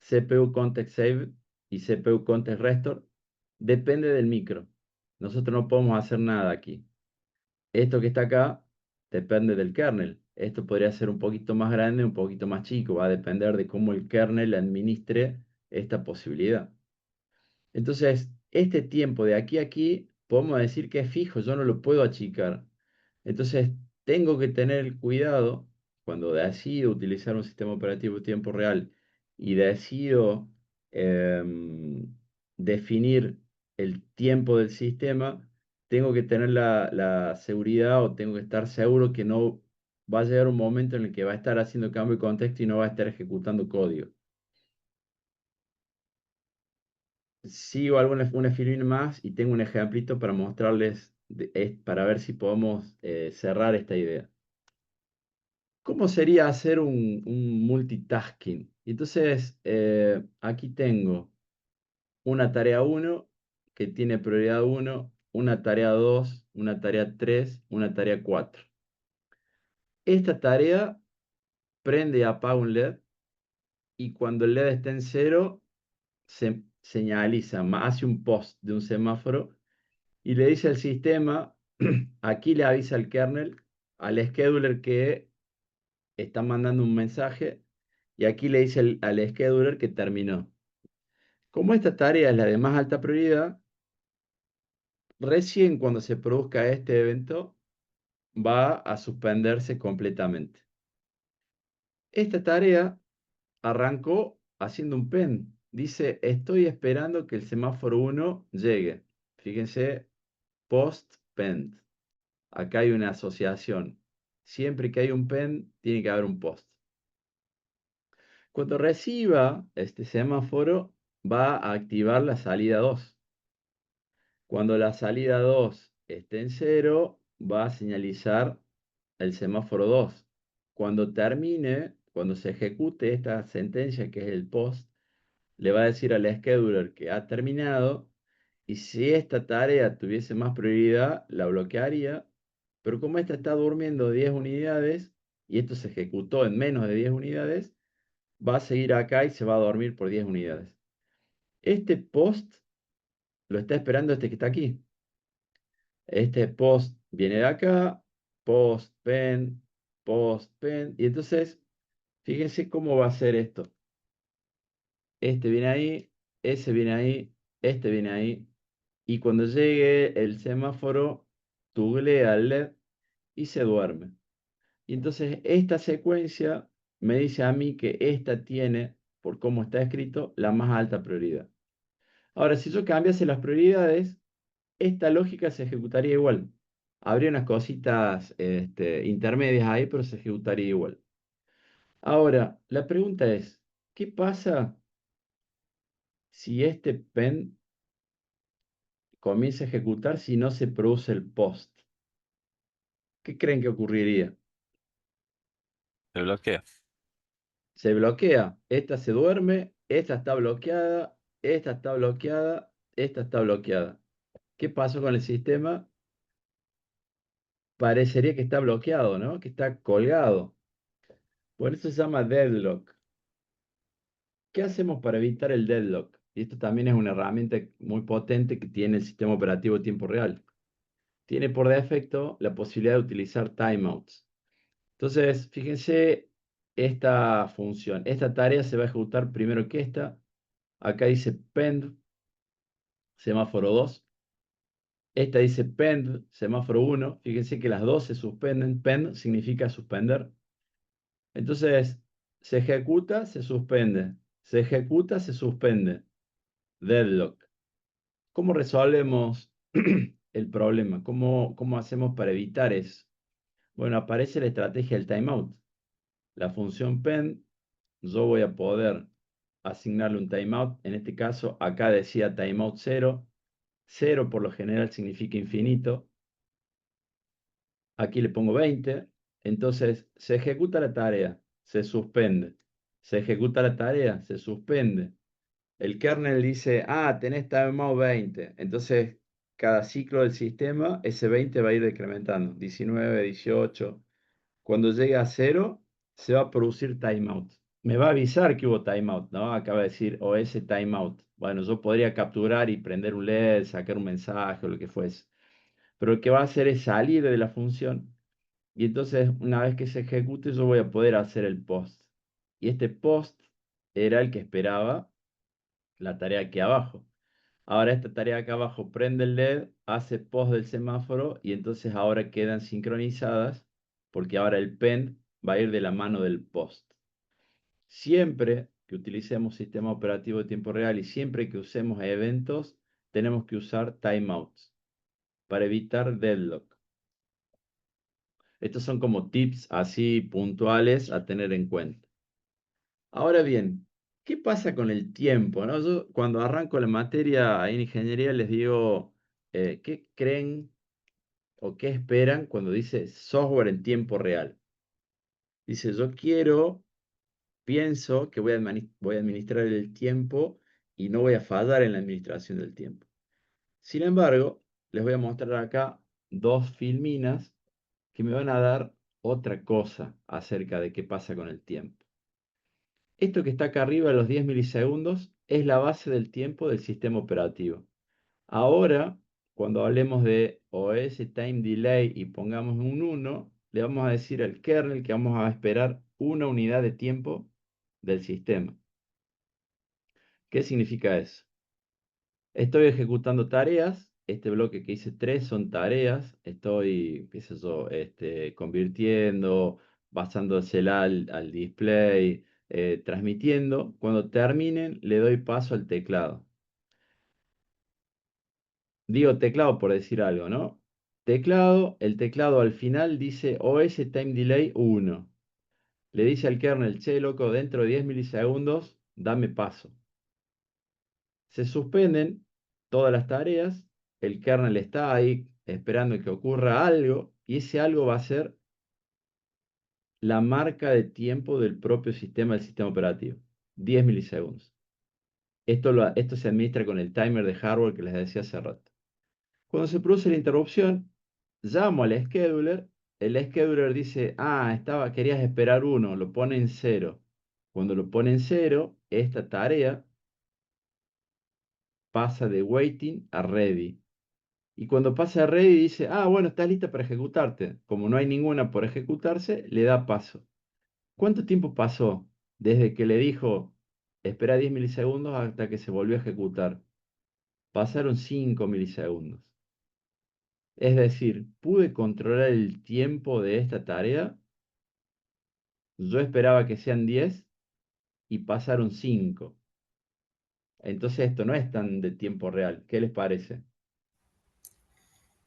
CPU Context Save y CPU Context Restore, depende del micro. Nosotros no podemos hacer nada aquí. Esto que está acá depende del kernel. Esto podría ser un poquito más grande, un poquito más chico. Va a depender de cómo el kernel administre esta posibilidad. Entonces, este tiempo de aquí a aquí, podemos decir que es fijo, yo no lo puedo achicar. Entonces, tengo que tener el cuidado cuando decido utilizar un sistema operativo en tiempo real y decido definir el tiempo del sistema, tengo que tener la seguridad o tengo que estar seguro que no va a llegar un momento en el que va a estar haciendo cambio de contexto y no va a estar ejecutando código. Sigo una filmina más y tengo un ejemplito para mostrarles, para ver si podemos cerrar esta idea. ¿Cómo sería hacer un multitasking? Entonces, aquí tengo una tarea 1 que tiene prioridad 1, una tarea 2, una tarea 3, una tarea 4. Esta tarea prende y apaga un LED y cuando el LED está en 0, se señaliza, hace un post de un semáforo y le dice al sistema, aquí le avisa al kernel, al scheduler que está mandando un mensaje y aquí le dice al scheduler que terminó. Como esta tarea es la de más alta prioridad, recién cuando se produzca este evento va a suspenderse completamente. Esta tarea arrancó haciendo un pen. Dice, estoy esperando que el semáforo 1 llegue. Fíjense, post-pend. Acá hay una asociación. Siempre que hay un pen, tiene que haber un post. Cuando reciba este semáforo, va a activar la salida 2. Cuando la salida 2 esté en 0, va a señalizar el semáforo 2. Cuando termine, cuando se ejecute esta sentencia, que es el post, le va a decir al scheduler que ha terminado, y si esta tarea tuviese más prioridad, la bloquearía, pero como esta está durmiendo 10 unidades, y esto se ejecutó en menos de 10 unidades, va a seguir acá y se va a dormir por 10 unidades. Este post lo está esperando este que está aquí. Este post viene de acá, post pen, y entonces, fíjense cómo va a ser esto. Este viene ahí, ese viene ahí, este viene ahí, y cuando llegue el semáforo, tugolea al LED y se duerme. Y entonces esta secuencia me dice a mí que esta tiene, por cómo está escrito, la más alta prioridad. Ahora, si yo cambiase las prioridades, esta lógica se ejecutaría igual. Habría unas cositas intermedias ahí, pero se ejecutaría igual. Ahora, la pregunta es, ¿qué pasa si este pen comienza a ejecutar si no se produce el post? ¿Qué creen que ocurriría? Se bloquea. Se bloquea, esta se duerme, esta está bloqueada, esta está bloqueada, esta está bloqueada. ¿Qué pasó con el sistema? Parecería que está bloqueado, ¿no? Que está colgado. Por eso se llama deadlock. ¿Qué hacemos para evitar el deadlock? Y esto también es una herramienta muy potente que tiene el sistema operativo en tiempo real. Tiene por defecto la posibilidad de utilizar timeouts. Entonces, fíjense esta función. Esta tarea se va a ejecutar primero que esta. Acá dice pend, semáforo 2. Esta dice pend, semáforo 1. Fíjense que las dos se suspenden. Pend significa suspender. Entonces, se ejecuta, se suspende. Se ejecuta, se suspende. Deadlock. ¿Cómo resolvemos el problema? ¿Cómo hacemos para evitar eso? Bueno, aparece la estrategia del timeout. La función pen, yo voy a poder asignarle un timeout. En este caso, acá decía timeout 0. 0 por lo general significa infinito. Aquí le pongo 20. Entonces, se ejecuta la tarea, se suspende. Se ejecuta la tarea, se suspende. El kernel dice, tenés timeout 20. Entonces, cada ciclo del sistema, ese 20 va a ir decrementando. 19, 18. Cuando llegue a 0, se va a producir timeout. Me va a avisar que hubo timeout, ¿no? Acaba de decir OS timeout. Bueno, yo podría capturar y prender un LED, sacar un mensaje o lo que fuese. Pero lo que va a hacer es salir de la función. Y entonces, una vez que se ejecute, yo voy a poder hacer el post. Y este post era el que esperaba la tarea aquí abajo. Ahora esta tarea acá abajo prende el LED, hace post del semáforo y entonces ahora quedan sincronizadas porque ahora el pend va a ir de la mano del post. Siempre que utilicemos sistema operativo de tiempo real y siempre que usemos eventos, tenemos que usar timeouts para evitar deadlock. Estos son como tips así puntuales a tener en cuenta. Ahora bien, ¿qué pasa con el tiempo, no? Yo cuando arranco la materia en ingeniería les digo, ¿qué creen o qué esperan cuando dice software en tiempo real? Dice, pienso que voy a administrar el tiempo y no voy a fallar en la administración del tiempo. Sin embargo, les voy a mostrar acá dos filminas que me van a dar otra cosa acerca de qué pasa con el tiempo. Esto que está acá arriba, los 10 milisegundos, es la base del tiempo del sistema operativo. Ahora, cuando hablemos de OS Time Delay y pongamos un 1, le vamos a decir al kernel que vamos a esperar una unidad de tiempo del sistema. ¿Qué significa eso? Estoy ejecutando tareas. Este bloque que hice 3 son tareas. Estoy, qué sé yo, convirtiendo, pasándosela al display, transmitiendo. Cuando terminen, le doy paso al teclado. Digo teclado por decir algo, ¿no? Teclado, el teclado al final dice OS Time Delay 1. Le dice al kernel, che, loco, dentro de 10 milisegundos, dame paso. Se suspenden todas las tareas, el kernel está ahí esperando que ocurra algo, y ese algo va a ser la marca de tiempo del propio sistema del sistema operativo. 10 milisegundos. Esto se administra con el timer de hardware que les decía hace rato. Cuando se produce la interrupción, llamo al scheduler. El scheduler dice, querías esperar 1, lo pone en 0. Cuando lo pone en 0, esta tarea pasa de waiting a ready. Y cuando pasa a ready dice, bueno, está lista para ejecutarte. Como no hay ninguna por ejecutarse, le da paso. ¿Cuánto tiempo pasó desde que le dijo, espera 10 milisegundos hasta que se volvió a ejecutar? Pasaron 5 milisegundos. Es decir, pude controlar el tiempo de esta tarea. Yo esperaba que sean 10 y pasaron 5. Entonces esto no es tan de tiempo real. ¿Qué les parece?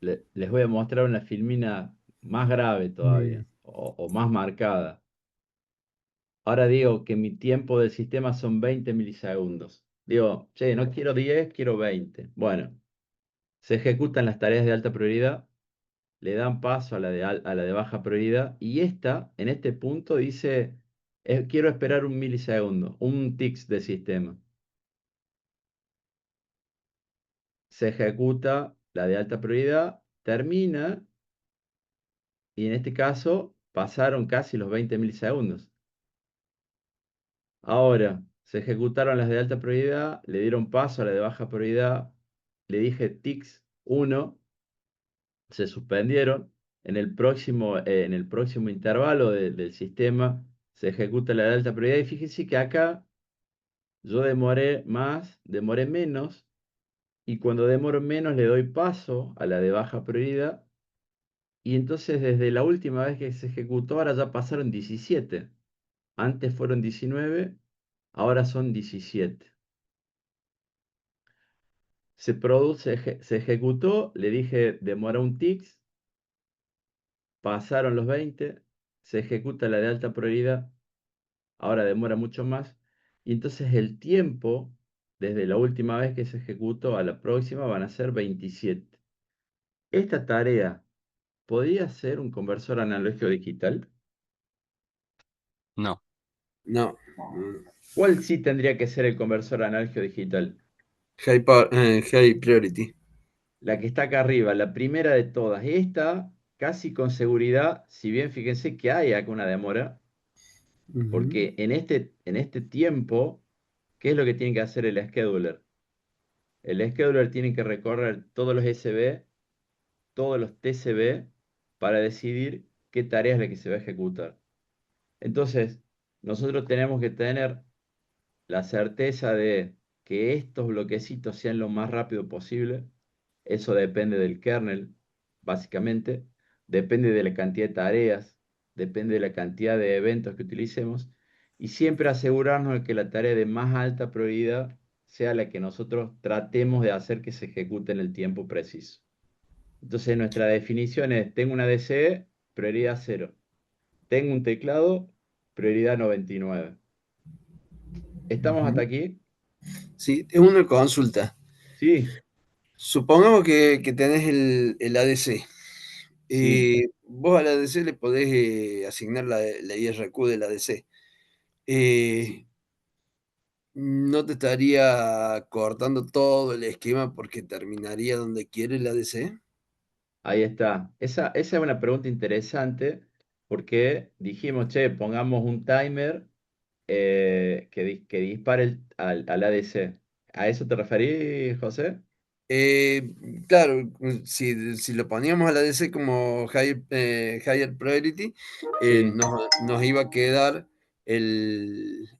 Les voy a mostrar una filmina más grave todavía, o más marcada. Ahora digo que mi tiempo del sistema son 20 milisegundos. Digo, che, no quiero 10, quiero 20. Bueno, se ejecutan las tareas de alta prioridad, le dan paso a la de baja prioridad, y en este punto dice, quiero esperar un milisegundo, un tick de sistema. Se ejecuta la de alta prioridad, termina, y en este caso pasaron casi los 20 milisegundos. Ahora, se ejecutaron las de alta prioridad, le dieron paso a la de baja prioridad, le dije ticks 1, se suspendieron. En el próximo intervalo del sistema se ejecuta la de alta prioridad, y fíjense que acá yo demoré más, demoré menos, y cuando demoro menos le doy paso a la de baja prioridad, y entonces desde la última vez que se ejecutó ahora ya pasaron 17. Antes fueron 19, ahora son 17. Se ejecutó, le dije demora un tick, pasaron los 20, se ejecuta la de alta prioridad, ahora demora mucho más, y entonces el tiempo, desde la última vez que se ejecutó a la próxima, van a ser 27. Esta tarea, ¿podría ser un conversor analógico digital? No. No. ¿Cuál sí tendría que ser el conversor analógico digital? High priority. La que está acá arriba, la primera de todas. Esta, casi con seguridad, si bien fíjense que hay acá una demora, porque en este tiempo, ¿qué es lo que tiene que hacer el scheduler? El scheduler tiene que recorrer todos los SB, todos los TCB, para decidir qué tarea es la que se va a ejecutar. Entonces, nosotros tenemos que tener la certeza de que estos bloquecitos sean lo más rápido posible. Eso depende del kernel, básicamente. Depende de la cantidad de tareas, depende de la cantidad de eventos que utilicemos. Y siempre asegurarnos de que la tarea de más alta prioridad sea la que nosotros tratemos de hacer que se ejecute en el tiempo preciso. Entonces nuestra definición es, tengo una DCE, prioridad 0. Tengo un teclado, prioridad 99. ¿Estamos hasta aquí? Sí, es una consulta. Sí, Supongamos que tenés el ADC. sí. Vos al ADC le podés asignar la IRQ del ADC. ¿No te estaría cortando todo el esquema porque terminaría donde quiere el ADC? Ahí está. Esa es una pregunta interesante porque dijimos, che, pongamos un timer que dispare al ADC. ¿A eso te referís, José? Claro, si lo poníamos al ADC como higher priority, Sí, nos iba a quedar el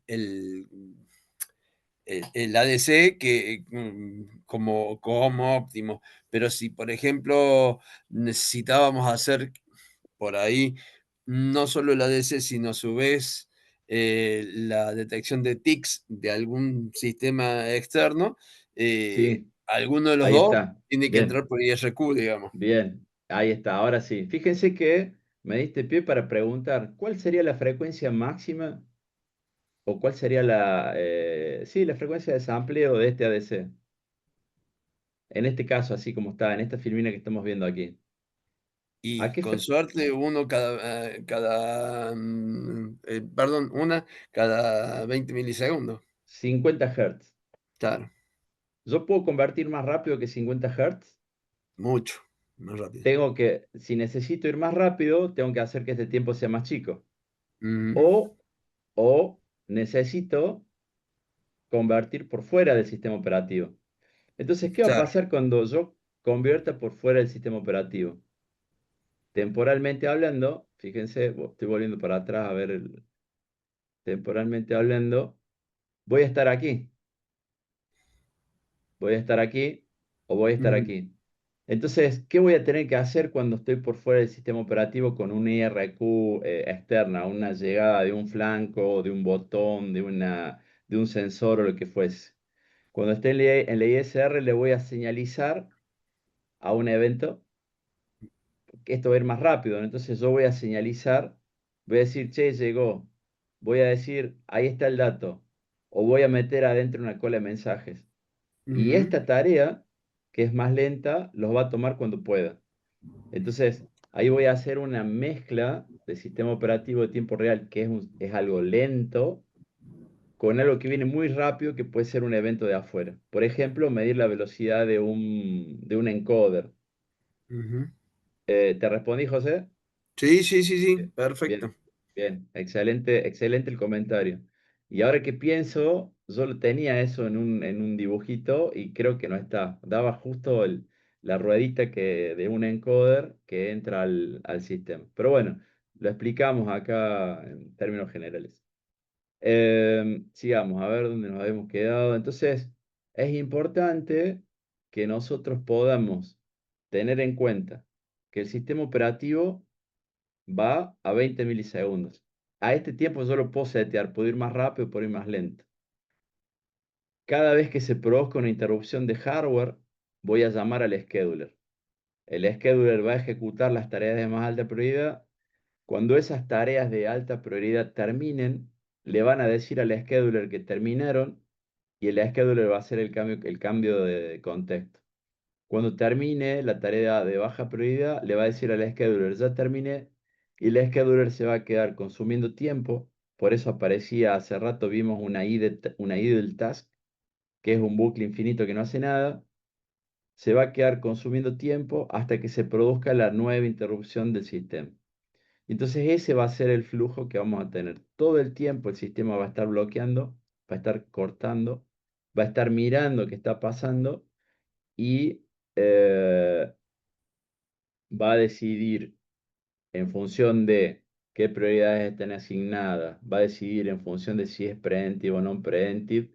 ADC como óptimo. Pero si, por ejemplo, necesitábamos hacer por ahí no solo el ADC, sino a su vez la detección de tics de algún sistema externo, Sí, alguno de los ahí dos está. tiene que Bien, entrar por IRQ, digamos. bien. Ahí está. Ahora sí. Fíjense que me diste pie para preguntar, ¿cuál sería la frecuencia máxima o cuál sería sí, la frecuencia de sampleo de este ADC? En este caso, así como está, en esta filmina que estamos viendo aquí. ¿A Y qué con suerte uno perdón, una cada 20 milisegundos. 50 Hz. Claro, ¿Yo puedo convertir más rápido que 50 Hz? mucho, más rápido. Si necesito ir más rápido, tengo que hacer que este tiempo sea más chico. Mm, O, o necesito convertir por fuera del sistema operativo. Entonces, ¿qué va a claro. pasar cuando yo convierta por fuera del sistema operativo? Temporalmente hablando, fíjense, estoy volviendo para atrás a ver temporalmente hablando, voy a estar aquí, voy a estar aquí o voy a estar Ujú, aquí. Entonces, ¿qué voy a tener que hacer cuando estoy por fuera del sistema operativo con una IRQ externa, una llegada de un flanco, de un botón, de un sensor o lo que fuese? Cuando esté en la ISR le voy a señalizar a un evento que esto va a ir más rápido, ¿no? Entonces yo voy a señalizar, voy a decir, che, llegó, voy a decir, ahí está el dato, o voy a meter adentro una cola de mensajes. Y ujú, esta tarea, que es más lenta, los va a tomar cuando pueda. Entonces, ahí voy a hacer una mezcla de sistema operativo de tiempo real, que es algo lento, con algo que viene muy rápido, que puede ser un evento de afuera. Por ejemplo, medir la velocidad de un encoder. ujú. ¿Te respondí, José? Sí, sí, sí, sí, Bien, perfecto. bien, bien. Excelente, excelente el comentario. Y ahora que pienso, yo lo tenía eso en un dibujito y creo que no está. Daba justo la ruedita de un encoder que entra al sistema. Pero bueno, lo explicamos acá en términos generales. Sigamos, a ver dónde nos habíamos quedado. Entonces, es importante que nosotros podamos tener en cuenta que el sistema operativo va a 20 milisegundos. A este tiempo yo lo puedo setear, puedo ir más rápido, puedo ir más lento. Cada vez que se produzca una interrupción de hardware, voy a llamar al scheduler. El scheduler va a ejecutar las tareas de más alta prioridad. Cuando esas tareas de alta prioridad terminen, le van a decir al scheduler que terminaron y el scheduler va a hacer el cambio de contexto. Cuando termine la tarea de baja prioridad, le va a decir al scheduler, ya terminé, y el scheduler se va a quedar consumiendo tiempo. Por eso aparecía hace rato, vimos una idle task, que es un bucle infinito que no hace nada. Se va a quedar consumiendo tiempo hasta que se produzca la nueva interrupción del sistema. Entonces ese va a ser el flujo que vamos a tener. Todo el tiempo el sistema va a estar bloqueando, va a estar cortando, va a estar mirando qué está pasando y eh, va a decidir en función de qué prioridades están asignadas, va a decidir en función de si es preemptive o no preemptive,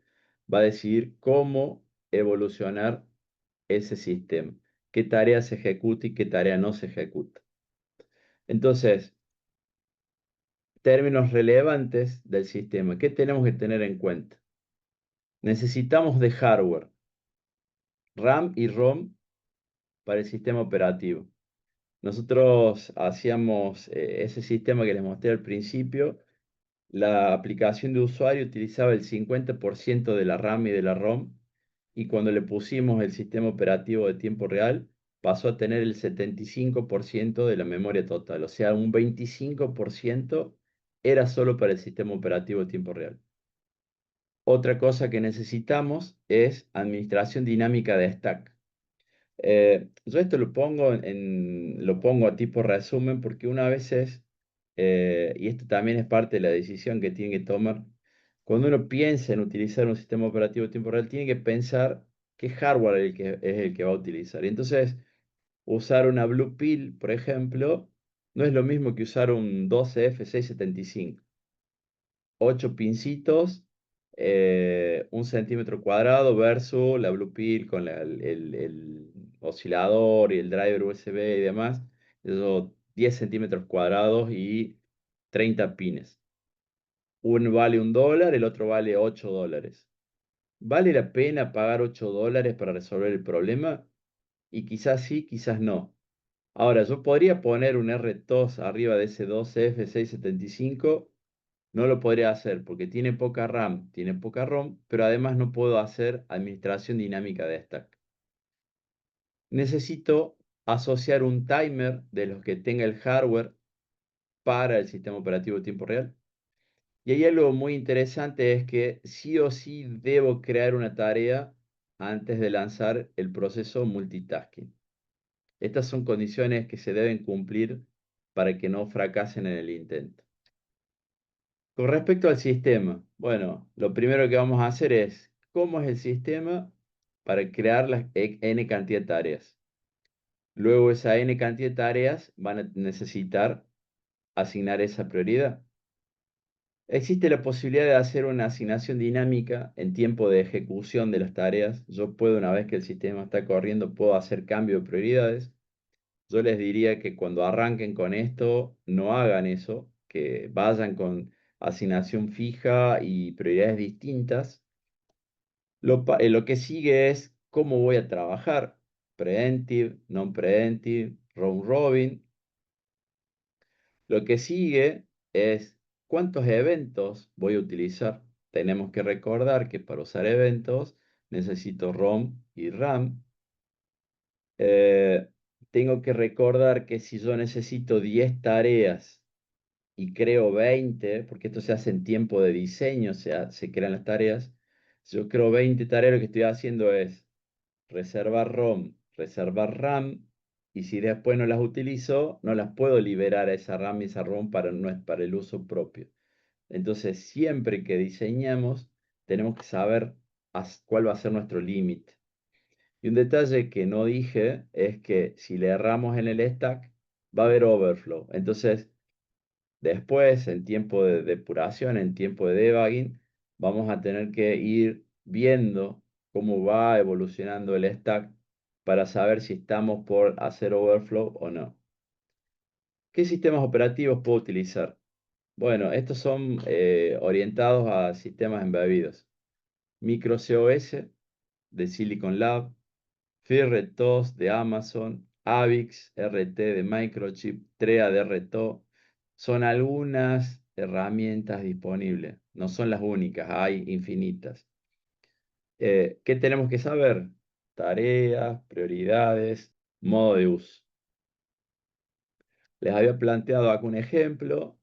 va a decidir cómo evolucionar ese sistema, qué tarea se ejecuta y qué tarea no se ejecuta. Entonces, términos relevantes del sistema, ¿qué tenemos que tener en cuenta? Necesitamos de hardware, RAM y ROM para el sistema operativo. Nosotros hacíamos ese sistema que les mostré al principio. La aplicación de usuario utilizaba el 50% de la RAM y de la ROM, y cuando le pusimos el sistema operativo de tiempo real, pasó a tener el 75% de la memoria total, o sea, un 25% era solo para el sistema operativo de tiempo real. Otra cosa que necesitamos es administración dinámica de stack. Yo esto lo pongo a tipo resumen porque una vez y esto también es parte de la decisión que tiene que tomar, cuando uno piensa en utilizar un sistema operativo de tiempo real, tiene que pensar qué hardware es el que va a utilizar. Y entonces, usar una Blue Pill, por ejemplo, no es lo mismo que usar un 12F675. 8 pincitos, 1 centímetro cuadrado versus la Blue Pill con el oscilador y el driver USB y demás. Eso 10 centímetros cuadrados y 30 pines. Uno vale $1, el otro vale $8. ¿Vale la pena pagar $8 para resolver el problema? Y quizás sí, quizás no. Ahora, yo podría poner un RTOS arriba de ese 12F675. No lo podría hacer porque tiene poca RAM, tiene poca ROM, pero además no puedo hacer administración dinámica de stack. Necesito asociar un timer de los que tenga el hardware para el sistema operativo de tiempo real. Y hay algo muy interesante, es que sí o sí debo crear una tarea antes de lanzar el proceso multitasking. Estas son condiciones que se deben cumplir para que no fracasen en el intento. Con respecto al sistema, bueno, lo primero que vamos a hacer es, ¿cómo es el sistema para crear las n cantidad de tareas? Luego esa n cantidad de tareas van a necesitar asignar esa prioridad. Existe la posibilidad de hacer una asignación dinámica en tiempo de ejecución de las tareas. Yo puedo, una vez que el sistema está corriendo, puedo hacer cambio de prioridades. Yo les diría que cuando arranquen con esto, no hagan eso, que vayan con asignación fija y prioridades distintas. Lo que sigue es cómo voy a trabajar. Preemptive, non-preemptive, round robin. Lo que sigue es cuántos eventos voy a utilizar. Tenemos que recordar que para usar eventos necesito ROM y RAM. Tengo que recordar que si yo necesito 10 tareas y creo 20, porque esto se hace en tiempo de diseño, se crean las tareas. Si yo creo 20 tareas, lo que estoy haciendo es reservar ROM, reservar RAM, y si después no las utilizo, no las puedo liberar a esa RAM y esa ROM no es para el uso propio. Entonces, siempre que diseñamos, tenemos que saber cuál va a ser nuestro límite. Y un detalle que no dije es que si le erramos en el stack, va a haber overflow. Entonces, después, en tiempo de depuración, en tiempo de debugging, vamos a tener que ir viendo cómo va evolucionando el stack para saber si estamos por hacer overflow o no. ¿Qué sistemas operativos puedo utilizar? Bueno, estos son orientados a sistemas embebidos. MicroCOS de Silicon Lab, FreeRTOS de Amazon, AVIX RT de Microchip, TREA de RTO, son algunas herramientas disponibles. No son las únicas, hay infinitas. ¿Qué tenemos que saber? Tareas, prioridades, modo de uso. Les había planteado acá un ejemplo,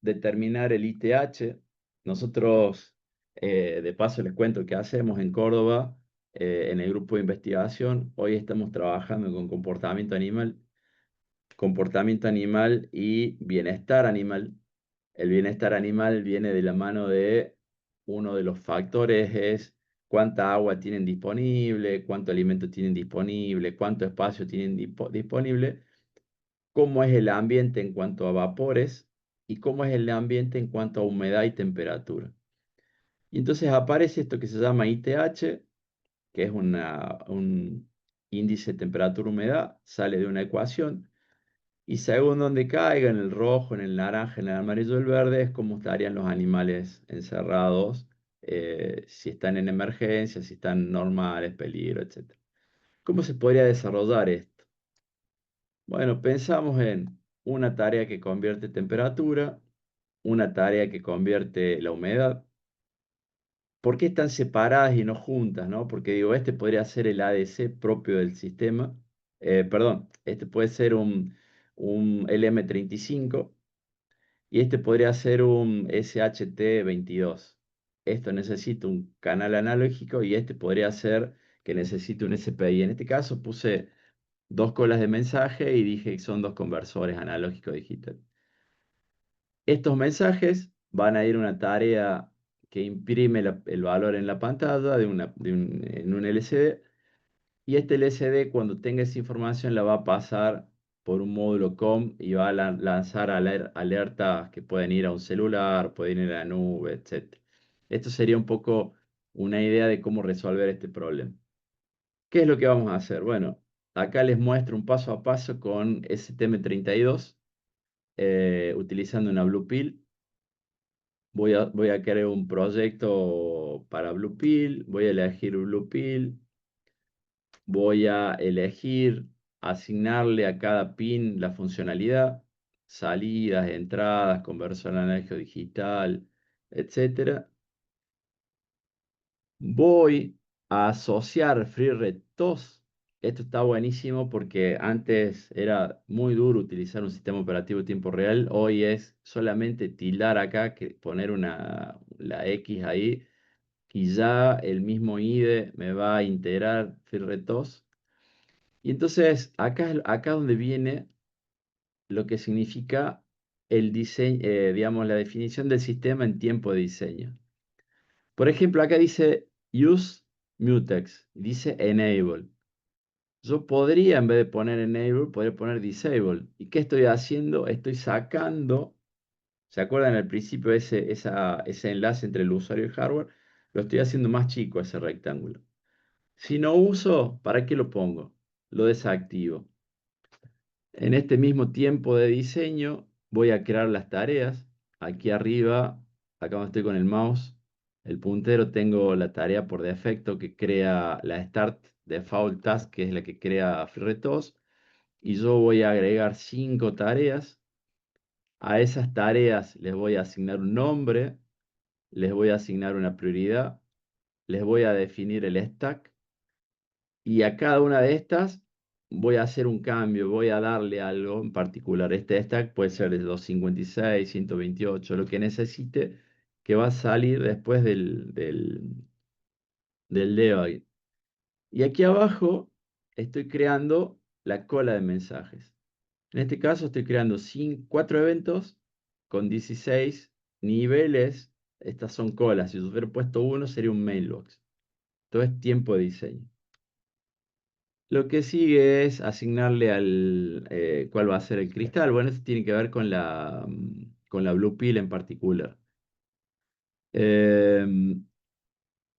determinar el ITH. Nosotros, de paso les cuento qué hacemos en Córdoba, en el grupo de investigación. Hoy estamos trabajando con comportamiento animal y bienestar animal. El bienestar animal viene de la mano de uno de los factores es cuánta agua tienen disponible, cuánto alimento tienen disponible, cuánto espacio tienen disponible, cómo es el ambiente en cuanto a vapores y cómo es el ambiente en cuanto a humedad y temperatura. Y entonces aparece esto que se llama ITH, que es un índice de temperatura-humedad, sale de una ecuación. Y según donde caiga, en el rojo, en el naranja, en el amarillo, el verde, es como estarían los animales encerrados, si están en emergencia, si están normales, peligro, etc. ¿Cómo se podría desarrollar esto? Bueno, pensamos en una tarea que convierte temperatura, una tarea que convierte la humedad. ¿Por qué están separadas y no juntas, no? Porque digo, este podría ser el ADC propio del sistema. Perdón, este puede ser un LM35 y este podría ser un SHT22. Esto necesita un canal analógico y este podría ser que necesite un SPI. En este caso puse dos colas de mensaje y dije que son dos conversores analógico digital. Estos mensajes van a ir a una tarea que imprime el valor en la pantalla en un LCD, y este LCD, cuando tenga esa información, la va a pasar por un módulo COM y va a lanzar alertas que pueden ir a un celular, pueden ir a la nube, etc. Esto sería un poco una idea de cómo resolver este problema. ¿Qué es lo que vamos a hacer? Bueno, Acá les muestro un paso a paso con STM32, utilizando una Blue Pill. Voy a crear un proyecto para Blue Pill, voy a elegir Blue Pill, voy a elegir asignarle a cada pin la funcionalidad, salidas, entradas, conversor analógico digital, etc. Voy a asociar FreeRTOS. Esto está buenísimo porque antes era muy duro utilizar un sistema operativo en tiempo real. Hoy es solamente tildar acá, que poner la X ahí, y ya el mismo IDE me va a integrar FreeRTOS. Y entonces acá donde viene lo que significa el diseño, digamos, la definición del sistema en tiempo de diseño. Por ejemplo, acá dice use mutex, dice enable. Yo podría, en vez de poner enable, poder poner disable. ¿Y qué estoy haciendo? Estoy sacando, ¿se acuerdan al principio ese enlace entre el usuario y el hardware? Lo estoy haciendo más chico ese rectángulo. Si no uso, ¿para qué lo pongo? Lo desactivo. En este mismo tiempo de diseño voy a crear las tareas. Aquí arriba, acá donde estoy con el mouse, el puntero, tengo la tarea por defecto que crea la Start Default Task, que es la que crea FreeRTOS. Y yo voy a agregar 5 tareas. A esas tareas les voy a asignar un nombre, les voy a asignar una prioridad, les voy a definir el stack. Y a cada una de estas voy a hacer un cambio, voy a darle algo en particular. Este stack puede ser de 256, 128, lo que necesite, que va a salir después del debug. Y aquí abajo estoy creando la cola de mensajes. En este caso estoy creando 4 eventos con 16 niveles. Estas son colas. Si yo hubiera puesto uno, sería un mailbox. Todo es tiempo de diseño. Lo que sigue es asignarle cuál va a ser el cristal. Bueno, esto tiene que ver con la Blue Pill en particular.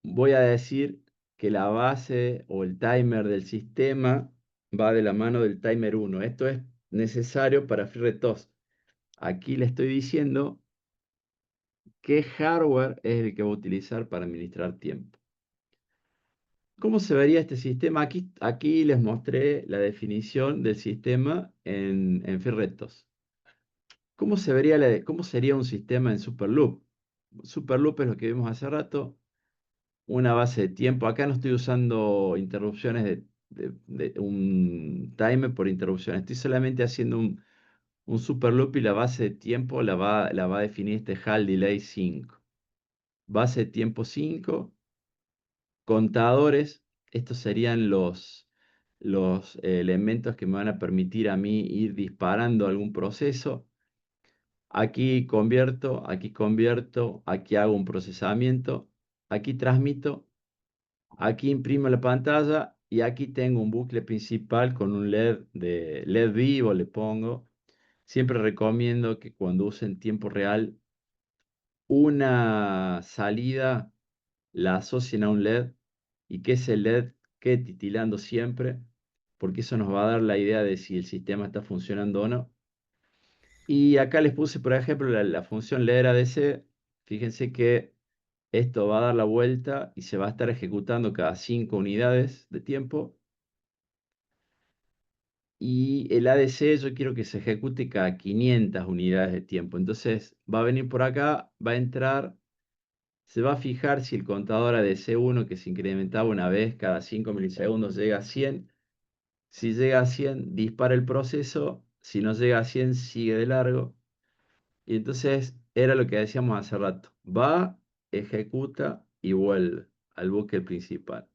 Voy a decir que la base o el timer del sistema va de la mano del timer 1. Esto es necesario para FreeRTOS. Aquí le estoy diciendo qué hardware es el que va a utilizar para administrar tiempo. ¿Cómo se vería este sistema? Aquí les mostré la definición del sistema en FreeRTOS. ¿Cómo sería un sistema en Superloop? Superloop es lo que vimos hace rato, una base de tiempo. Acá no estoy usando interrupciones de un timer por interrupción. Estoy solamente haciendo un Superloop y la base de tiempo la va a definir este HAL delay 5. Base de tiempo 5. Contadores, estos serían los elementos que me van a permitir a mí ir disparando algún proceso. Aquí convierto, aquí hago un procesamiento, aquí transmito, aquí imprimo la pantalla y aquí tengo un bucle principal con un LED de LED vivo, le pongo. Siempre recomiendo que cuando usen tiempo real, una salida la asocien a un LED y que ese LED quede titilando siempre, porque eso nos va a dar la idea de si el sistema está funcionando o no. Y acá les puse, por ejemplo, la función leer ADC. Fíjense que esto va a dar la vuelta y se va a estar ejecutando cada 5 unidades de tiempo. Y el ADC yo quiero que se ejecute cada 500 unidades de tiempo. Entonces va a venir por acá, va a entrar, se va a fijar si el contador ADC1, que se incrementaba una vez cada 5 milisegundos, llega a 100. Si llega a 100, dispara el proceso. Si no llega a 100, sigue de largo. Y entonces era lo que decíamos hace rato. Va, ejecuta y vuelve al bucle principal.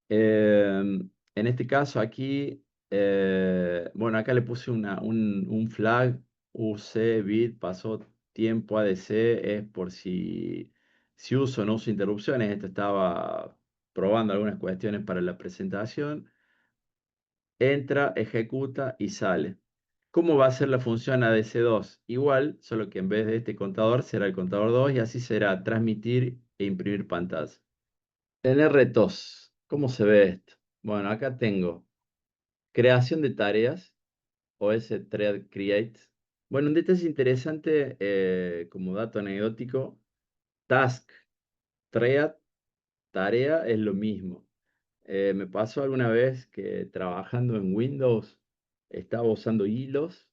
En este caso aquí, bueno, acá le puse un flag UC bit pasó tiempo ADC, es por si uso o no uso interrupciones. Esto estaba probando algunas cuestiones para la presentación. Entra, ejecuta y sale. ¿Cómo va a ser la función ADC2? Igual, solo que en vez de este contador será el contador 2 y así será transmitir e imprimir pantalla. En RTOS, ¿cómo se ve esto? Bueno, acá tengo Creación de tareas, OS Thread Create. Bueno, un detalle interesante como dato anecdótico, task, thread, tarea es lo mismo. Me pasó alguna vez que trabajando en Windows estaba usando hilos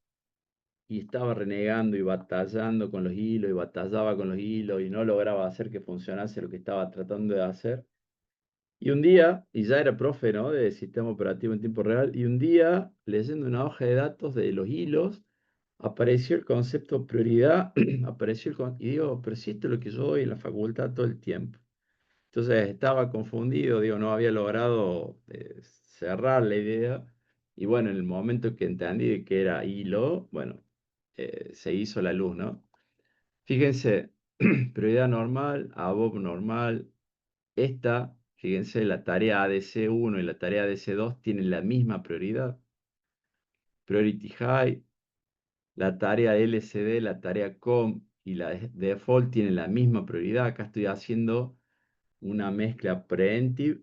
y estaba renegando y batallando con los hilos y batallaba con los hilos y no lograba hacer que funcionase lo que estaba tratando de hacer. Y un día, y ya era profe, ¿no?, de sistema operativo en tiempo real, y un día, leyendo una hoja de datos de los hilos, apareció el concepto prioridad, y digo, pero si esto es lo que yo doy en la facultad todo el tiempo. Entonces estaba confundido, digo, no había logrado cerrar la idea. Y bueno, en el momento que entendí que era hilo, bueno, se hizo la luz, ¿no? Fíjense, prioridad normal, ABOP normal. Fíjense, la tarea ADC1 y la tarea ADC2 tienen la misma prioridad. Priority High, la tarea LCD, la tarea COM y la Default tienen la misma prioridad. Acá estoy haciendo una mezcla preemptive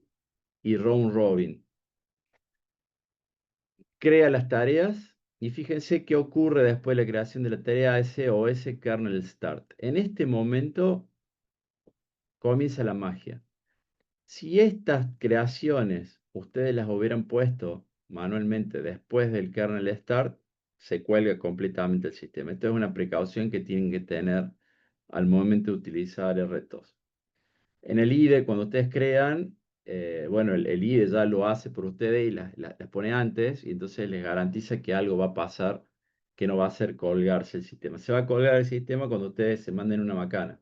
y round robin. Crea las tareas y fíjense qué ocurre después de la creación de la tarea SOS kernel start. En este momento comienza la magia. Si estas creaciones ustedes las hubieran puesto manualmente después del kernel start, se cuelga completamente el sistema. Esto es una precaución que tienen que tener al momento de utilizar RTOS. En el IDE, cuando ustedes crean, bueno, el IDE ya lo hace por ustedes y las pone antes, y entonces les garantiza que algo va a pasar, que no va a hacer colgarse el sistema. Se va a colgar el sistema cuando ustedes se manden una macana,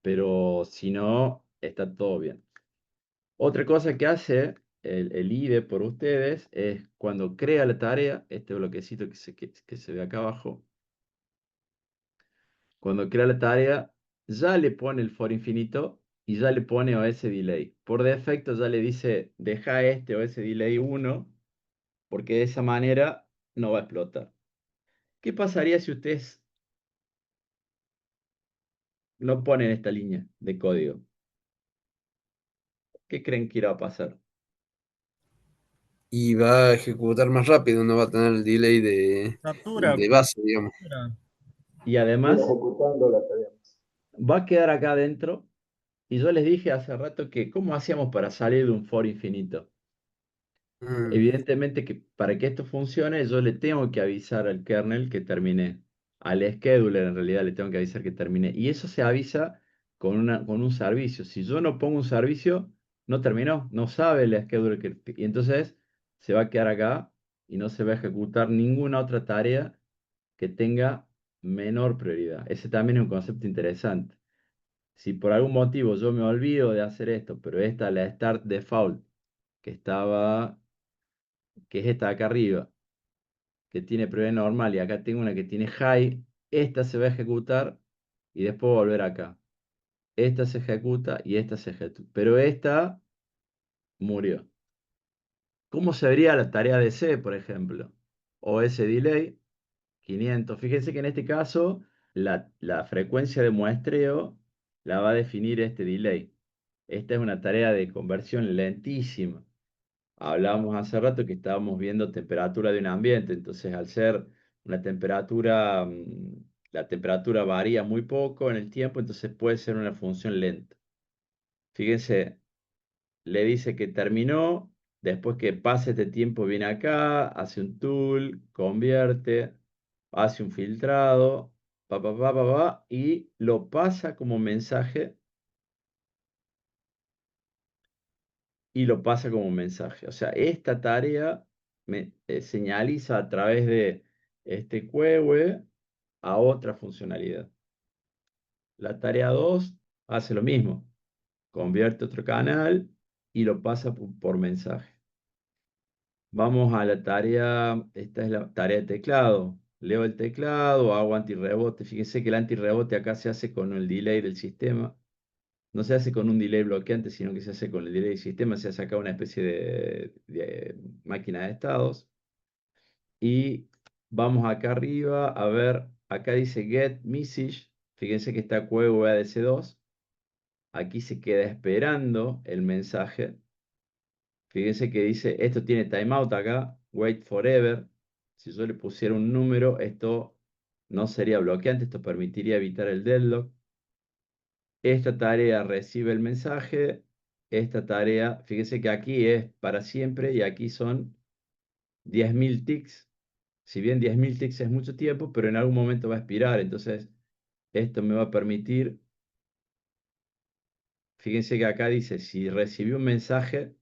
pero si no, está todo bien. Otra cosa que hace el IDE por ustedes es cuando crea la tarea, este bloquecito que se ve acá abajo, cuando crea la tarea, ya le pone el for infinito y ya le pone OS delay. Por defecto ya le dice, deja este OS delay 1, porque de esa manera no va a explotar. ¿Qué pasaría si ustedes no ponen esta línea de código? ¿Qué creen que irá a pasar? Y va a ejecutar más rápido, no va a tener el delay de base, digamos. Y además va a quedar acá adentro. Y yo les dije hace rato que ¿cómo hacíamos para salir de un for infinito? Evidentemente que para que esto funcione yo le tengo que avisar al kernel que terminé. Al scheduler en realidad le tengo que avisar que terminé. Y eso se avisa con un servicio. Si yo no pongo un servicio, no terminó. No sabe el scheduler y entonces se va a quedar acá y no se va a ejecutar ninguna otra tarea que tenga menor prioridad. Ese también es un concepto interesante. Si por algún motivo yo me olvido de hacer esto, pero esta, la start default, que es esta de acá arriba, que tiene prioridad normal, y acá tengo una que tiene high, esta se va a ejecutar y después volver acá. Esta se ejecuta y esta se ejecuta. Pero esta murió. ¿Cómo se vería la tarea de C, por ejemplo? O ese delay, 500. Fíjense que en este caso la frecuencia de muestreo la va a definir este delay. Esta es una tarea de conversión lentísima. Hablábamos hace rato que estábamos viendo temperatura de un ambiente, entonces al ser una temperatura, la temperatura varía muy poco en el tiempo, entonces puede ser una función lenta. Fíjense, le dice que terminó, después que pase este tiempo viene acá, hace un tool, convierte, hace un filtrado, y lo pasa como mensaje O sea, esta tarea me señaliza a través de este queue a otra funcionalidad. La tarea 2 hace lo mismo, convierte otro canal y lo pasa por mensaje. Vamos a la tarea, esta es la tarea de teclado. Leo el teclado, hago antirrebote. Fíjense que el antirrebote acá se hace con el delay del sistema. No se hace con un delay bloqueante, sino que se hace con el delay del sistema. Se hace acá una especie de máquina de estados. Y vamos acá arriba a ver, acá dice get message. Fíjense que está QE ADC2. Aquí se queda esperando el mensaje. Fíjense que dice, esto tiene timeout acá. wait forever. Si yo le pusiera un número, esto no sería bloqueante, esto permitiría evitar el deadlock. Esta tarea recibe el mensaje, esta tarea, fíjese que aquí es para siempre y aquí son 10.000 ticks. Si bien 10.000 ticks es mucho tiempo, pero en algún momento va a expirar, entonces esto me va a permitir, fíjense que acá dice, si recibió un mensaje,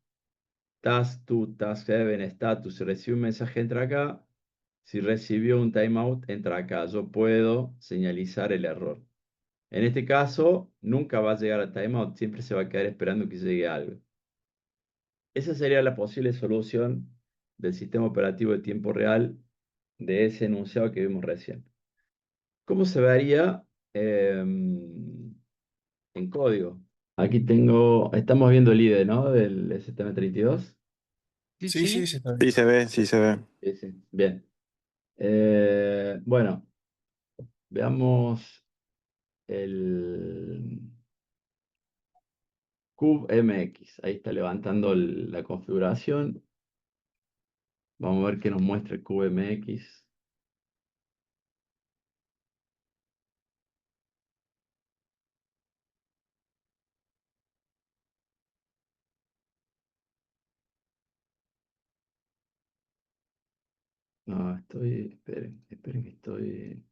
task 2, task 7, status, si recibió un mensaje, entra acá, si recibió un timeout, entra acá, yo puedo señalizar el error. En este caso, nunca va a llegar a timeout, siempre se va a quedar esperando que llegue algo. Esa sería la posible solución del sistema operativo de tiempo real de ese enunciado que vimos recién. ¿Cómo se vería en código? Aquí tengo, estamos viendo el IDE, ¿no? Del STM32. Sí, Sí, sí. sí, se está Sí bien. se ve, sí se ve. Sí, sí, bien. Bueno, veamos el CubeMX. Ahí está levantando la configuración. Vamos a ver qué nos muestra el CubeMX. No, esperen que estoy...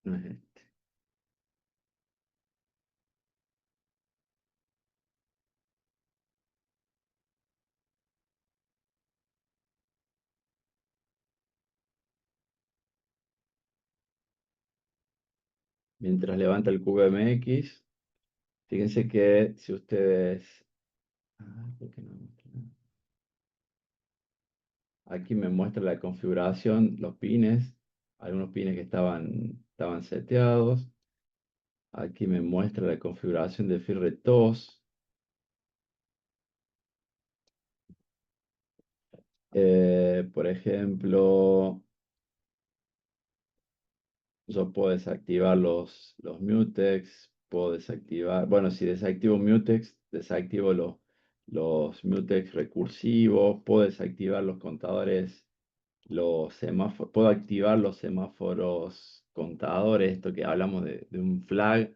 No es este. Mientras levanta el CubeMX, fíjense que si ustedes... ¿por qué no me muestra nada? Aquí me muestra la configuración, los pines, algunos pines que estaban seteados. Aquí me muestra la configuración de FIRRETOS. Por ejemplo, yo puedo desactivar los mutex, puedo desactivar, bueno, si desactivo mutex, desactivo los mutex recursivos, puedo desactivar los contadores, los semáforos, puedo activar los semáforos contadores, esto que hablamos de un flag,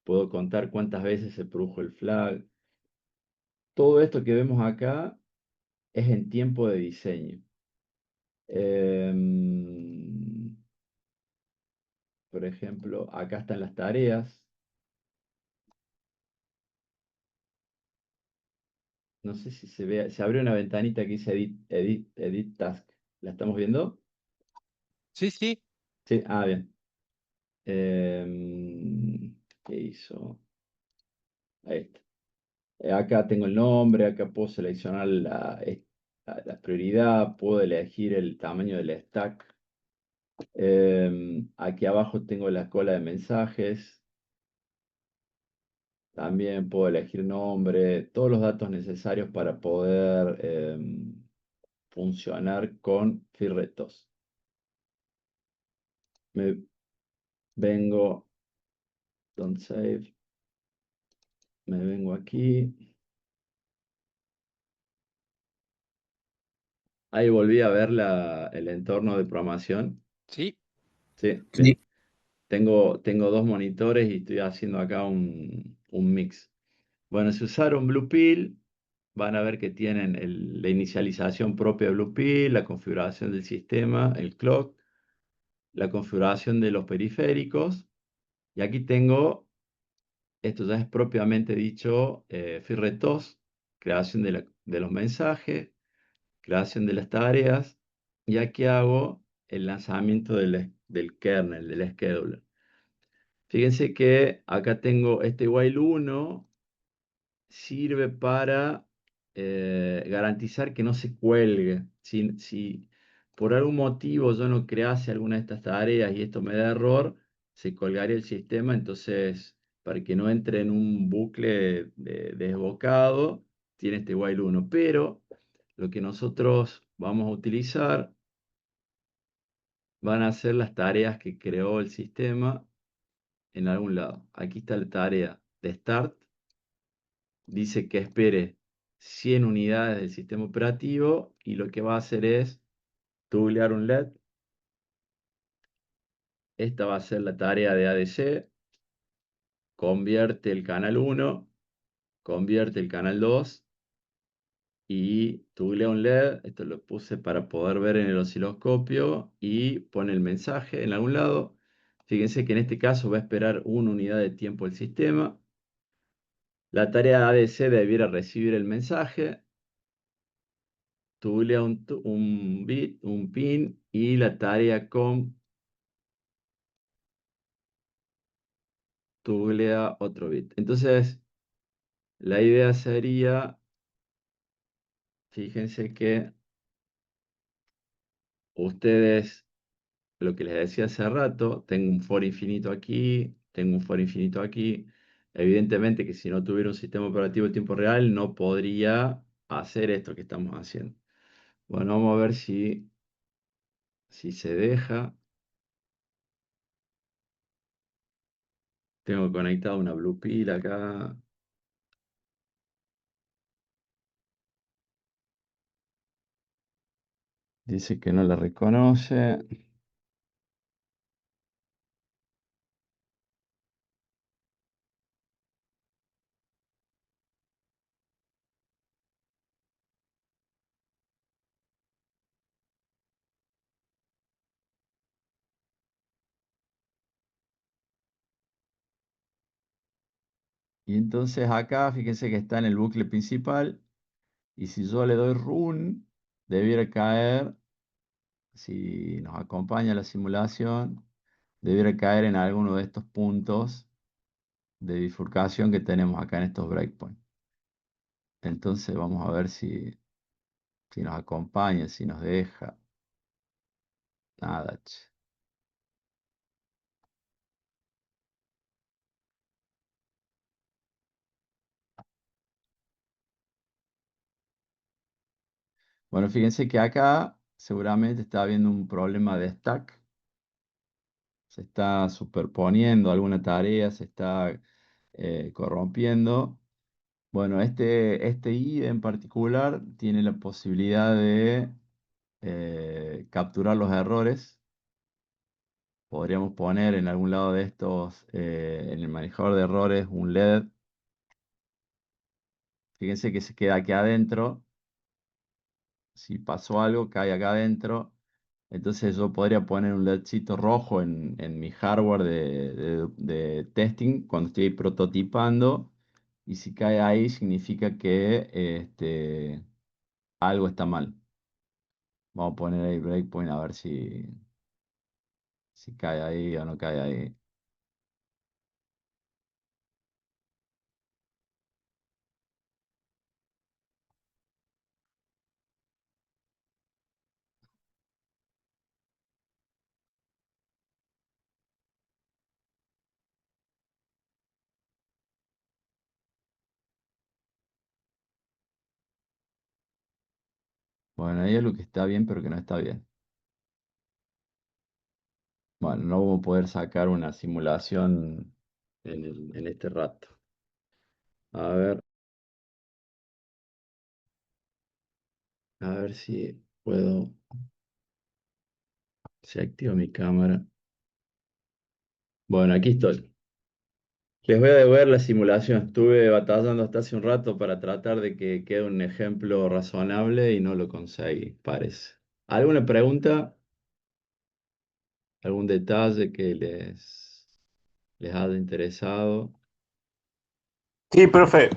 puedo contar cuántas veces se produjo el flag. Todo esto que vemos acá es en tiempo de diseño. Por ejemplo, acá están las tareas. No sé si se ve, se abre una ventanita que dice edit task. ¿La estamos viendo? Sí, sí. Sí, bien. ¿Qué hizo? Ahí está. Acá tengo el nombre, acá puedo seleccionar la prioridad, puedo elegir el tamaño del stack. Aquí abajo tengo la cola de mensajes. También puedo elegir nombre, todos los datos necesarios para poder funcionar con FIRRETOS. Me vengo, don't save, me vengo aquí. Ahí volví a ver el entorno de programación. Sí. Sí, Sí. bien. Tengo dos monitores y estoy haciendo acá un mix. Bueno, si usaron Bluepill, van a ver que tienen la inicialización propia de Bluepill, la configuración del sistema, el clock, la configuración de los periféricos. Y aquí tengo, esto ya es propiamente dicho, FIRRETOS, creación de los mensajes, creación de las tareas. Y aquí hago el lanzamiento del kernel, del scheduler. Fíjense que acá tengo este while 1, sirve para garantizar que no se cuelgue. Si por algún motivo yo no crease alguna de estas tareas y esto me da error, se colgaría el sistema. Entonces, para que no entre en un bucle desbocado, tiene este while 1. Pero lo que nosotros vamos a utilizar van a ser las tareas que creó el sistema en algún lado. Aquí está la tarea de start. Dice que espere 100 unidades del sistema operativo y lo que va a hacer es tuglear un LED. Esta va a ser la tarea de ADC. Convierte el canal 1, convierte el canal 2 y tuglea un LED. Esto lo puse para poder ver en el osciloscopio y pone el mensaje en algún lado. Fíjense que en este caso va a esperar una unidad de tiempo el sistema. La tarea de ADC debiera recibir el mensaje, tuglea un bit, un pin, y la tarea com tuglea otro bit. Entonces, la idea sería, fíjense que ustedes, lo que les decía hace rato, tengo un for infinito aquí, tengo un for infinito aquí. Evidentemente que si no tuviera un sistema operativo en tiempo real, no podría hacer esto que estamos haciendo. Bueno, vamos a ver si se deja. Tengo conectado una Blue Pill acá. Dice que no la reconoce. Y entonces acá, fíjense que está en el bucle principal. Y si yo le doy run, debiera caer, si nos acompaña la simulación, debiera caer en alguno de estos puntos de bifurcación que tenemos acá en estos breakpoints. Entonces vamos a ver si nos acompaña, si nos deja. Nada, che. Bueno, fíjense que acá seguramente está habiendo un problema de stack. Se está superponiendo alguna tarea, se está corrompiendo. Bueno, este IDE en particular tiene la posibilidad de capturar los errores. Podríamos poner en algún lado de estos, en el manejador de errores, un LED. Fíjense que se queda aquí adentro. Si pasó algo, cae acá adentro. Entonces yo podría poner un LEDcito rojo en mi hardware de testing cuando estoy prototipando. Y si cae ahí, significa que algo está mal. Vamos a poner ahí breakpoint a ver si cae ahí o no cae ahí. Bueno, ahí es lo que está bien, pero que no está bien. Bueno, no vamos a poder sacar una simulación en este rato. A ver si puedo, si activo mi cámara. Bueno, aquí estoy. Les voy a devolver la simulación. Estuve batallando hasta hace un rato para tratar de que quede un ejemplo razonable y no lo conseguí, parece. ¿Alguna pregunta? ¿Algún detalle que les haya interesado? Sí, profe,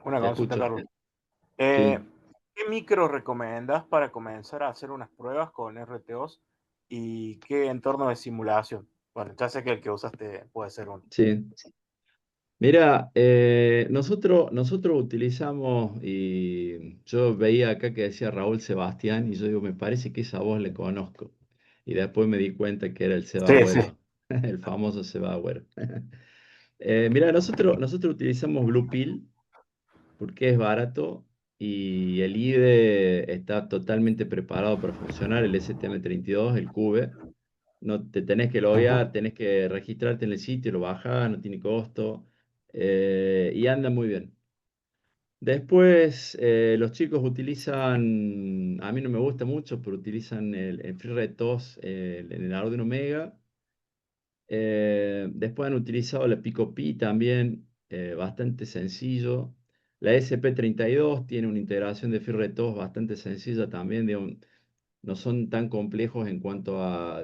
una Te consulta, escucho. Carlos. Sí. ¿Qué micro recomendás para comenzar a hacer unas pruebas con RTOs y qué entorno de simulación? Bueno, ya sé que el que usaste puede ser uno. Sí. Mira, nosotros utilizamos, y yo veía acá que decía Raúl Sebastián, y yo digo, me parece que esa voz le conozco. Y después me di cuenta que era el Seba Sí, sí. Agüero, el famoso Seba Agüero. Mira, nosotros utilizamos Blue Pill porque es barato y el IDE está totalmente preparado para funcionar, el STM32, el CUBE. No te tenés que Ujú. loguear, tenés que registrarte en el sitio, lo bajás, no tiene costo y anda muy bien. Después, los chicos utilizan, a mí no me gusta mucho, pero utilizan el FreeRTOS en el Arduino Mega. Después han utilizado la Pico-Pi también, bastante sencillo. La SP32 tiene una integración de FreeRTOS bastante sencilla también, no son tan complejos en cuanto a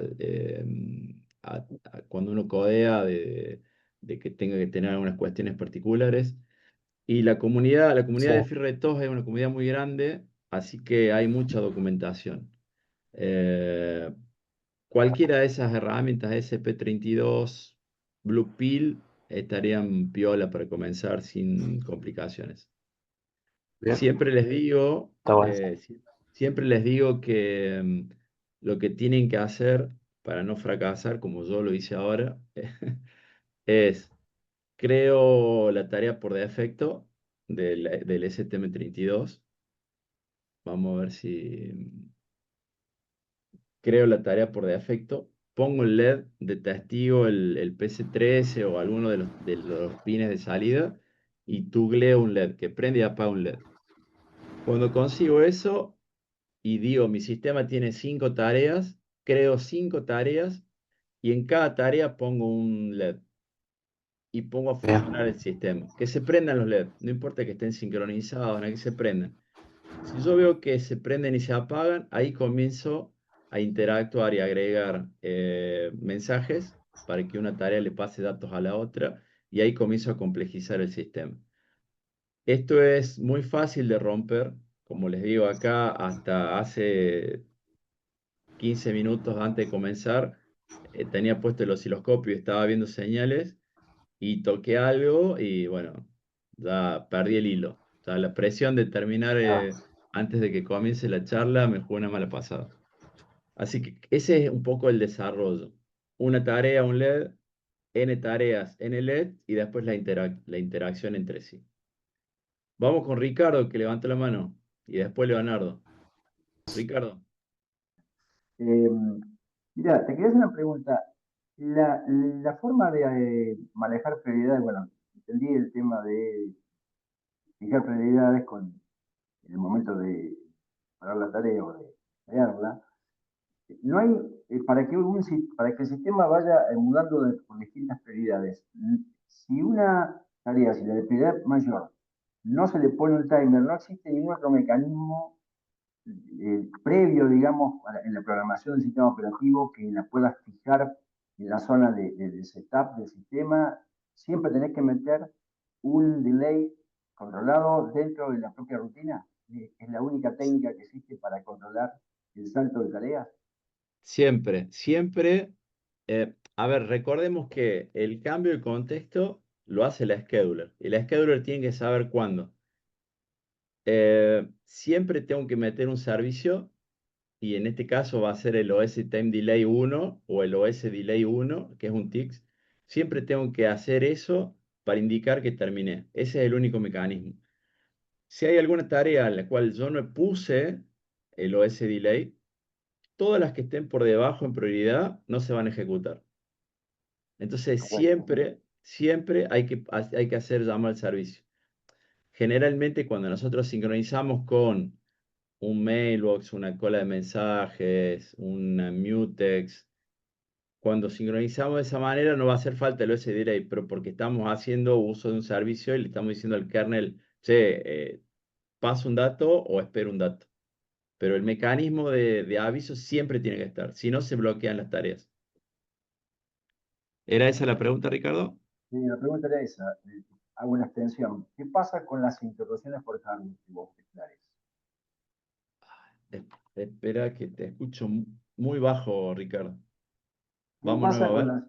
cuando uno codea de que tenga que tener algunas cuestiones particulares. Y la comunidad de FreeRTOS es una comunidad muy grande, así que hay mucha documentación. Eh, Cualquiera de esas herramientas, SP32, Blue Pill, estarían piola para comenzar sin complicaciones. Bien, Siempre les digo, está bueno. siempre les digo que lo que tienen que hacer para no fracasar, como yo lo hice ahora, es creo la tarea por defecto del STM32. Vamos a ver si creo la tarea por defecto. Pongo el LED de testigo, el PC13 o alguno de los pines de salida y tugleo un LED, que prende y apaga un LED. Cuando consigo eso y digo, mi sistema tiene 5 tareas, creo 5 tareas y en cada tarea pongo un LED y pongo a funcionar el sistema. Que se prendan los LED, no importa que estén sincronizados, que se prendan. Si yo veo que se prenden y se apagan, ahí comienzo a interactuar y agregar mensajes para que una tarea le pase datos a la otra y ahí comienzo a complejizar el sistema. Esto es muy fácil de romper, como les digo acá, hasta hace 15 minutos antes de comenzar, tenía puesto el osciloscopio y estaba viendo señales y toqué algo y bueno, ya perdí el hilo. O sea, la presión de terminar antes de que comience la charla me jugó una mala pasada. Así que ese es un poco el desarrollo. Una tarea, un LED, N tareas, N LED y después la interacción entre sí. Vamos con Ricardo, que levantó la mano, y después Leonardo. Ricardo. Eh, Mira, te quería hacer una pregunta. La forma de manejar prioridades, bueno, entendí el tema de fijar prioridades con en el momento de parar la tarea o de crearla. No hay, para que el sistema vaya mudando por distintas prioridades. Si una tarea, si la de prioridad mayor, no se le pone un timer, no existe ningún otro mecanismo previo, digamos, en la programación del sistema operativo que la puedas fijar en la zona de setup del sistema. Siempre tenés que meter un delay controlado dentro de la propia rutina. Es la única técnica que existe para controlar el salto de tareas. Siempre, siempre. A ver, recordemos que el cambio de contexto lo hace la scheduler. Y la scheduler tiene que saber cuándo. Siempre tengo que meter un servicio. Y en este caso va a ser el OS Time Delay 1 o el OS Delay 1, que es un TIX. Siempre tengo que hacer eso para indicar que terminé. Ese es el único mecanismo. Si hay alguna tarea en la cual yo no puse el OS Delay, todas las que estén por debajo en prioridad no se van a ejecutar. Entonces siempre hay que hacer llamar al servicio. Generalmente cuando nosotros sincronizamos con un mailbox, una cola de mensajes, una mutex, cuando sincronizamos de esa manera no va a hacer falta el OS Delay, pero porque estamos haciendo uso de un servicio y le estamos diciendo al kernel, che, paso un dato o espero un dato. Pero el mecanismo de aviso siempre tiene que estar, si no se bloquean las tareas. ¿Era esa la pregunta, Ricardo? La pregunta era esa, hago una extensión. ¿Qué pasa con las interrupciones por hardware que vos declares? Espera que te escucho muy bajo, Ricardo. ¿Qué Vamos nuevo pasa a con ver. las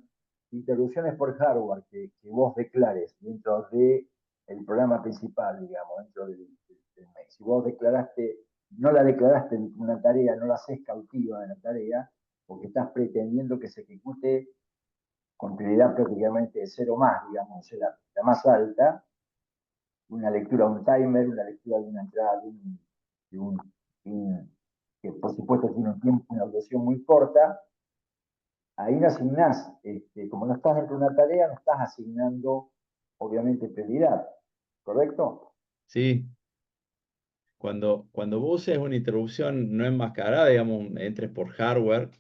interrupciones por hardware que vos declares dentro del programa principal, digamos, dentro del mail? Si vos no la declaraste en una tarea, no la haces cautiva de la tarea, porque estás pretendiendo que se ejecute con prioridad prácticamente de 0 más, digamos, la más alta, una lectura de un timer, una lectura de una entrada de un que por supuesto tiene un tiempo, una duración muy corta. Ahí no asignás, como no estás dentro de una tarea, no estás asignando, obviamente, prioridad, ¿correcto? Sí, cuando vos uses una interrupción no enmascarada, digamos, entres por hardware,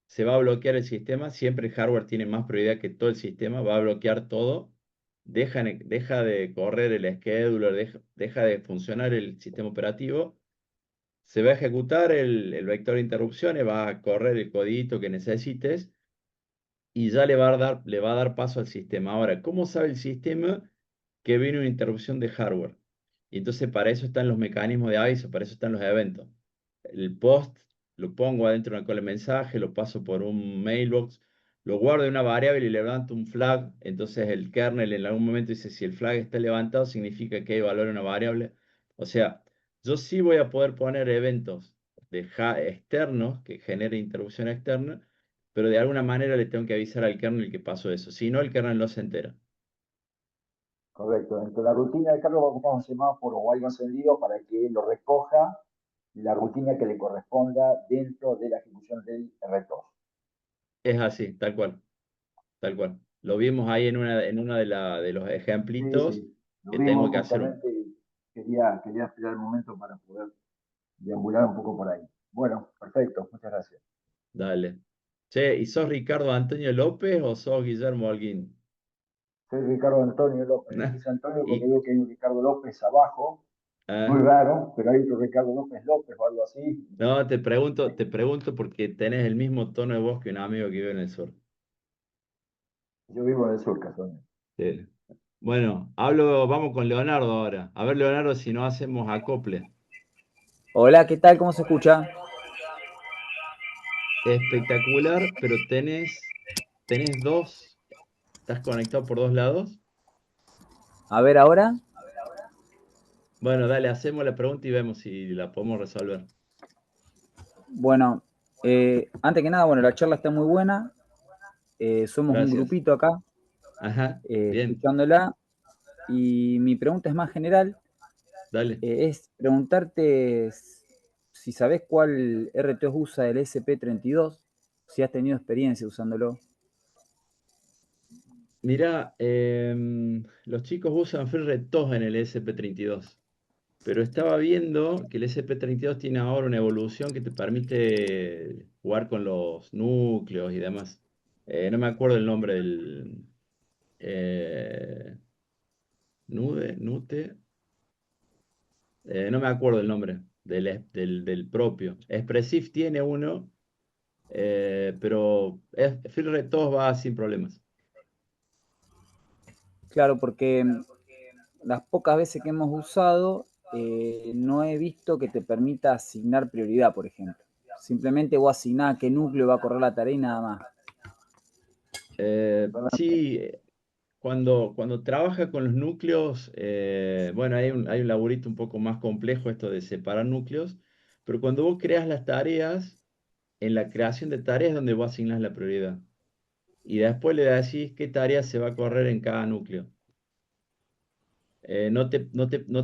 se va a bloquear el sistema. Siempre el hardware tiene más prioridad que todo el sistema, va a bloquear todo. Deja de correr el scheduler, deja de funcionar el sistema operativo. Se va a ejecutar el vector de interrupciones, va a correr el codito que necesites y ya le va a dar paso al sistema. Ahora, ¿cómo sabe el sistema que viene una interrupción de hardware? Y entonces para eso están los mecanismos de aviso, para eso están los eventos. El post lo pongo adentro de una cola de mensaje, lo paso por un mailbox, lo guardo en una variable y levanto un flag. Entonces el kernel en algún momento dice, si el flag está levantado, significa que hay valor en una variable. O sea, yo sí voy a poder poner eventos externos que generen interrupción externa, pero de alguna manera le tengo que avisar al kernel que pasó eso. Si no, el kernel no se entera. Correcto. Dentro de la rutina de cargo va a ocupar un semáforo o algo encendido para que lo recoja la rutina que le corresponda dentro de la ejecución del RTOS. Es así, tal cual, tal cual. Lo vimos ahí en uno de los Sí, ejemplitos sí. Lo que vimos tengo que hacer un... justamente y quería esperar el momento para poder deambular un poco por ahí. Bueno, perfecto. Muchas gracias. Dale. Che, ¿y sos Ricardo Antonio López o sos Guillermo Holguín? Soy Ricardo Antonio López. Le puse Antonio porque Y, veo que hay un Ricardo López abajo. ah, Muy raro, pero hay otro Ricardo López López o algo así. no, te pregunto porque tenés el mismo tono de voz que un amigo que vive en el sur. Yo vivo en el sur, casualmente. Sí. Bueno, vamos con Leonardo ahora. A ver, Leonardo, si no hacemos acople. Hola, ¿qué tal? ¿Cómo se escucha? Espectacular, pero tenés dos, estás conectado por dos lados. A ver ahora. Bueno, dale, hacemos la pregunta y vemos si la podemos resolver. Bueno, antes que nada, bueno, la charla está muy buena. Somos un Gracias. grupito acá Ajá, bien, escuchándola. Y mi pregunta es más general. dale. Es preguntarte si sabes cuál RTOS usa el SP32, si has tenido experiencia usándolo. Mirá, los chicos usan FreeRTOS en el SP32, pero estaba viendo que el SP32 tiene ahora una evolución que te permite jugar con los núcleos y demás. No me acuerdo el nombre del... Nute, no me acuerdo el nombre del propio. Expressif tiene uno, pero FreeRTOS va sin problemas. Claro, porque las pocas veces que hemos usado, no he visto que te permita asignar prioridad, por ejemplo. Simplemente vos asignás a qué núcleo va a correr la tarea y nada más. Sí, cuando trabaja con los núcleos, bueno, hay un laburito un poco más complejo esto de separar núcleos, pero cuando vos creas las tareas, en la creación de tareas es donde vos asignas la prioridad. Y después le decís qué tarea se va a correr en cada núcleo. No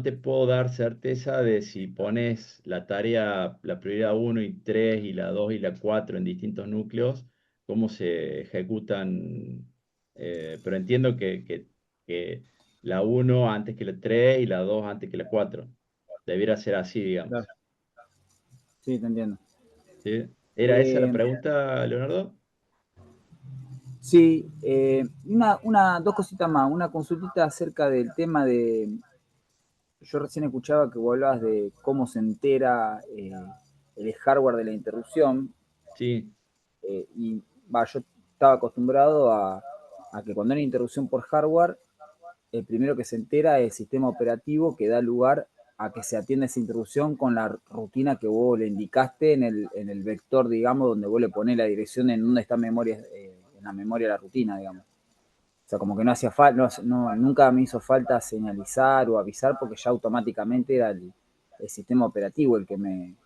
te puedo dar certeza de si pones la prioridad 1 y 3 y la 2 y la 4 en distintos núcleos, cómo se ejecutan, pero entiendo que la 1 antes que la 3 y la 2 antes que la 4. Debiera ser así, Claro. digamos. Sí, te entiendo. ¿Sí? ¿Era esa la Eh, pregunta, Leonardo? sí, dos cositas más. Una consultita acerca del tema de. Yo recién escuchaba que vos hablabas de cómo se entera el hardware de la interrupción. Sí, Yo estaba acostumbrado a que cuando hay una interrupción por hardware, el primero que se entera es el sistema operativo que da lugar a que se atienda esa interrupción con la rutina que vos le indicaste en el vector, digamos, donde vos le ponés la dirección en dónde está en la memoria de la rutina, digamos. O sea, como que no hacía falta, nunca me hizo falta señalizar o avisar porque ya automáticamente era el sistema operativo el que me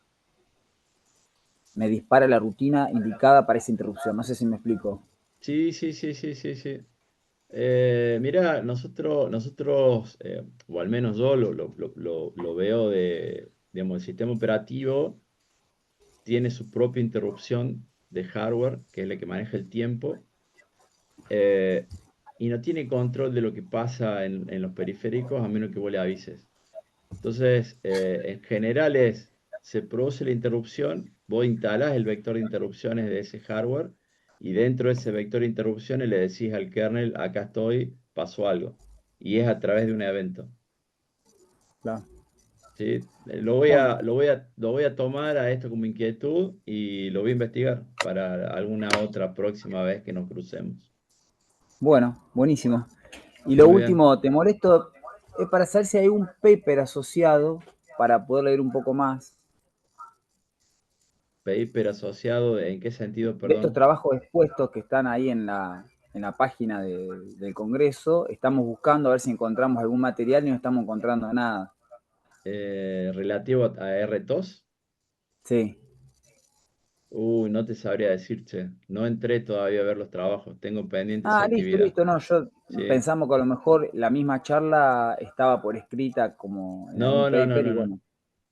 dispara la rutina indicada para esa interrupción. No sé si me explico. sí, sí, sí, sí, sí, sí. Mirá, nosotros o al menos yo lo veo digamos, el sistema operativo tiene su propia interrupción de hardware, que es la que maneja el tiempo, eh, y no tiene control de lo que pasa en los periféricos a menos que vos le avises. Entonces, en general se produce la interrupción, vos instalás el vector de interrupciones de ese hardware y dentro de ese vector de interrupciones le decís al kernel, acá estoy, pasó algo. Y es a través de un evento. Claro. ¿Sí? Bueno, Lo voy a tomar a esto como inquietud y lo voy a investigar para alguna otra próxima vez que nos crucemos. bueno, buenísimo. Y lo Muy bien. último, te molesto, es para saber si hay un paper asociado para poder leer un poco más Paper asociado, ¿en qué sentido, de estos perdón? trabajos expuestos que están ahí en la página del Congreso. Estamos buscando a ver si encontramos algún material y no estamos encontrando nada. Relativo a RTOS. Sí. Uy, no te sabría decir, che. No entré todavía a ver los trabajos. Tengo pendiente esa Ah, listo, actividad. listo. No, yo Sí. pensamos que a lo mejor la misma charla estaba por escrita como en algún No, no, no, paper y no, no. bueno,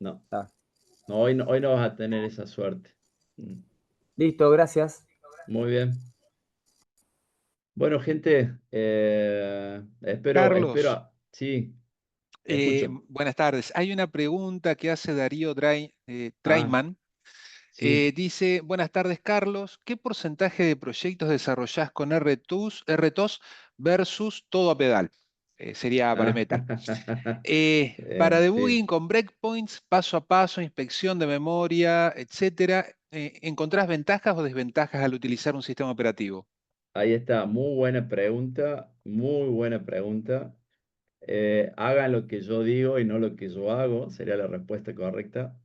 No, está. no, hoy no vas a tener esa suerte. Mm, Listo, gracias. Muy bien. Bueno, gente, Carlos, sí, escucho. buenas tardes. Hay una pregunta que hace Darío Ah, Draiman. sí. Dice, buenas tardes, Carlos. ¿Qué porcentaje de proyectos desarrollás con RTOS versus todo a pedal? Sería bare Ah, metal. Para sí. debugging con breakpoints, paso a paso, inspección de memoria, etcétera, ¿encontrás ventajas o desventajas al utilizar un sistema operativo? Ahí está. Muy buena pregunta. Muy buena pregunta. Hagan lo que yo digo y no lo que yo hago, sería la respuesta correcta.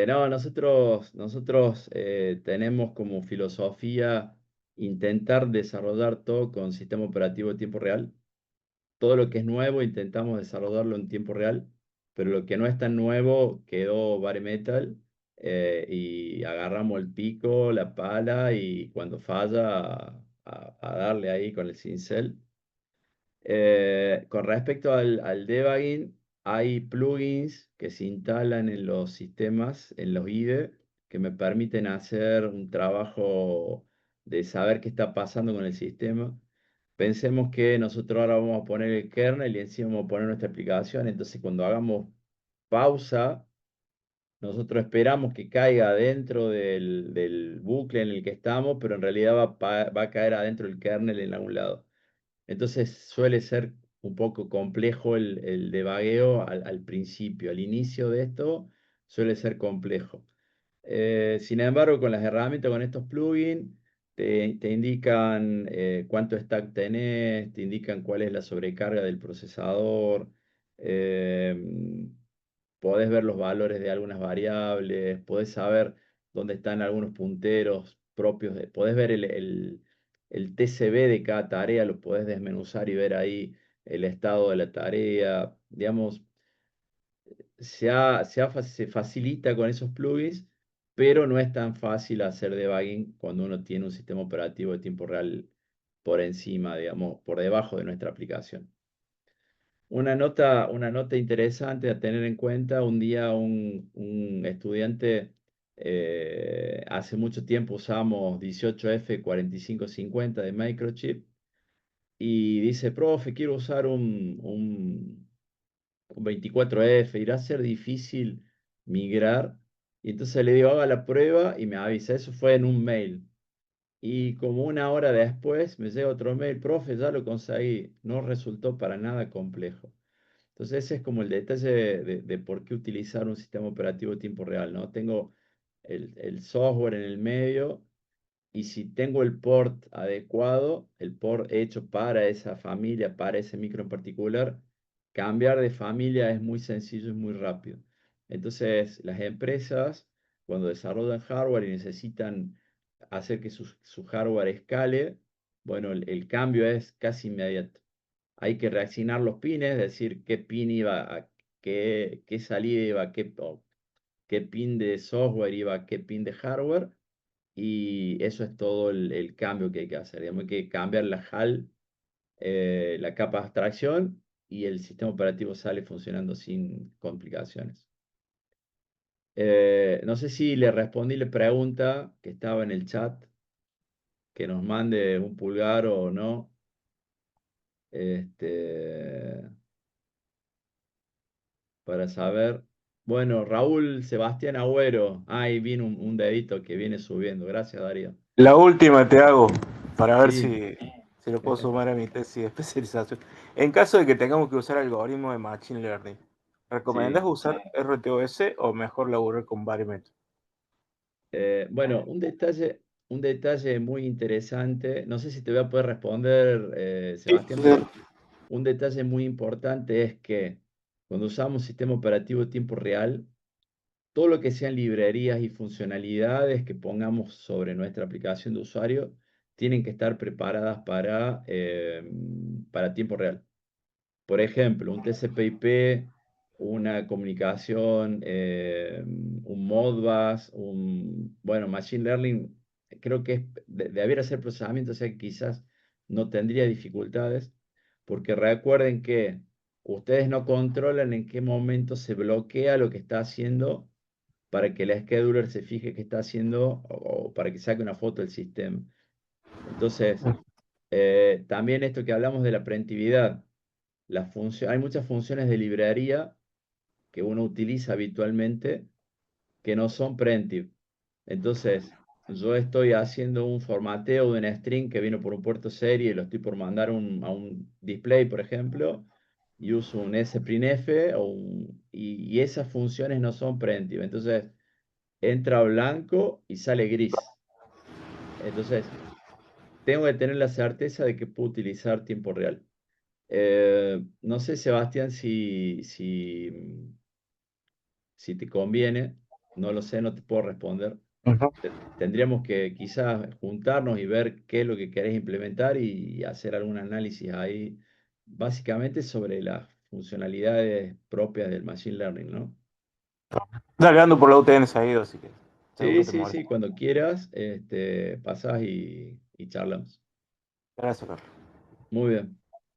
No, nosotros tenemos como filosofía intentar desarrollar todo con sistema operativo de tiempo real. Todo lo que es nuevo intentamos desarrollarlo en tiempo real, pero lo que no es tan nuevo quedó bare metal y agarramos el pico, la pala y cuando falla a darle ahí con el cincel. Con respecto al debugging, hay plugins que se instalan en los sistemas, en los IDE, que me permiten hacer un trabajo de saber qué está pasando con el sistema. Pensemos que nosotros ahora vamos a poner el kernel y encima vamos a poner nuestra aplicación. Entonces, cuando hagamos pausa, nosotros esperamos que caiga dentro del bucle en el que estamos, pero en realidad va a caer adentro del kernel en algún lado. Entonces suele ser un poco complejo el debugueo al principio, al inicio de esto suele ser complejo. Sin embargo, con las herramientas, con estos plugins, te indican cuánto stack tenés, te indican cuál es la sobrecarga del procesador, eh, podés ver los valores de algunas variables, podés saber dónde están algunos punteros propios, podés ver el TCB de cada tarea, lo podés desmenuzar y ver ahí el estado de la tarea, digamos, se facilita con esos plugins, pero no es tan fácil hacer debugging cuando uno tiene un sistema operativo de tiempo real por encima, digamos, por debajo de nuestra aplicación. Una nota interesante a tener en cuenta, un día un estudiante, hace mucho tiempo usamos 18F4550 de Microchip y dice, profe, quiero usar un 24F, irá a ser difícil migrar. Y entonces le digo, haga la prueba y me avisa. Eso fue en un mail. Y como una hora después me llega otro mail, profe, ya lo conseguí. No resultó para nada complejo. Entonces ese es como el detalle de por qué utilizar un sistema operativo de tiempo real, ¿no? Tengo el software en el medio y si tengo el port adecuado, el port hecho para esa familia, para ese micro en particular, cambiar de familia es muy sencillo y muy rápido. Entonces, las empresas, cuando desarrollan hardware y necesitan hacer que su hardware escale, bueno, el cambio es casi inmediato. Hay que reaccionar los pines, decir qué pin iba a qué salida iba a qué pin de software iba a qué pin de hardware y eso es todo el cambio que hay que hacer. Digamos, hay que cambiar la HAL, la capa de abstracción, y el sistema operativo sale funcionando sin complicaciones. No sé si le respondí la pregunta que estaba en el chat, que nos mande un pulgar o no. Este, para saber. Bueno, Raúl Sebastián Agüero. Ahí viene un dedito que viene subiendo. Gracias, Darío. La última te hago para ver Sí. si lo puedo sumar a mi tesis de especialización. En caso de que tengamos que usar algoritmos de Machine Learning, ¿recomiendas Sí. usar RTOS o mejor laburar con Barymetric? Bueno, un detalle muy interesante. No sé si te voy a poder responder, Sebastián, pero un detalle muy importante es que cuando usamos sistema operativo tiempo real, todo lo que sean librerías y funcionalidades que pongamos sobre nuestra aplicación de usuario tienen que estar preparadas para tiempo real. Por ejemplo, un TCP/IP, una comunicación, un Modbus, bueno, Machine Learning, creo que debiera ser procesamiento, o sea que quizás no tendría dificultades, porque recuerden que ustedes no controlan en qué momento se bloquea lo que está haciendo para que la scheduler se fije qué está haciendo o para que saque una foto del sistema. Entonces, también esto que hablamos de la preemptividad, hay muchas funciones de librería que uno utiliza habitualmente que no son preemptive. Entonces, yo estoy haciendo un formateo de un string que vino por un puerto serie y lo estoy por mandar a un display, por ejemplo, y uso un sprintf y esas funciones no son preemptive. Entonces, entra blanco y sale gris. Entonces, tengo que tener la certeza de que puedo utilizar tiempo real. No sé, Sebastián, si te conviene, no lo sé, no te puedo responder. Tendríamos que quizás juntarnos y ver qué es lo que querés implementar y hacer algún análisis ahí, básicamente sobre las funcionalidades propias del Machine Learning, ¿no? Dale, ando por la UTN seguido, así que seguro Sí, te sí, molesto. sí, cuando quieras, pasás y charlamos. Gracias, Carlos. Muy bien.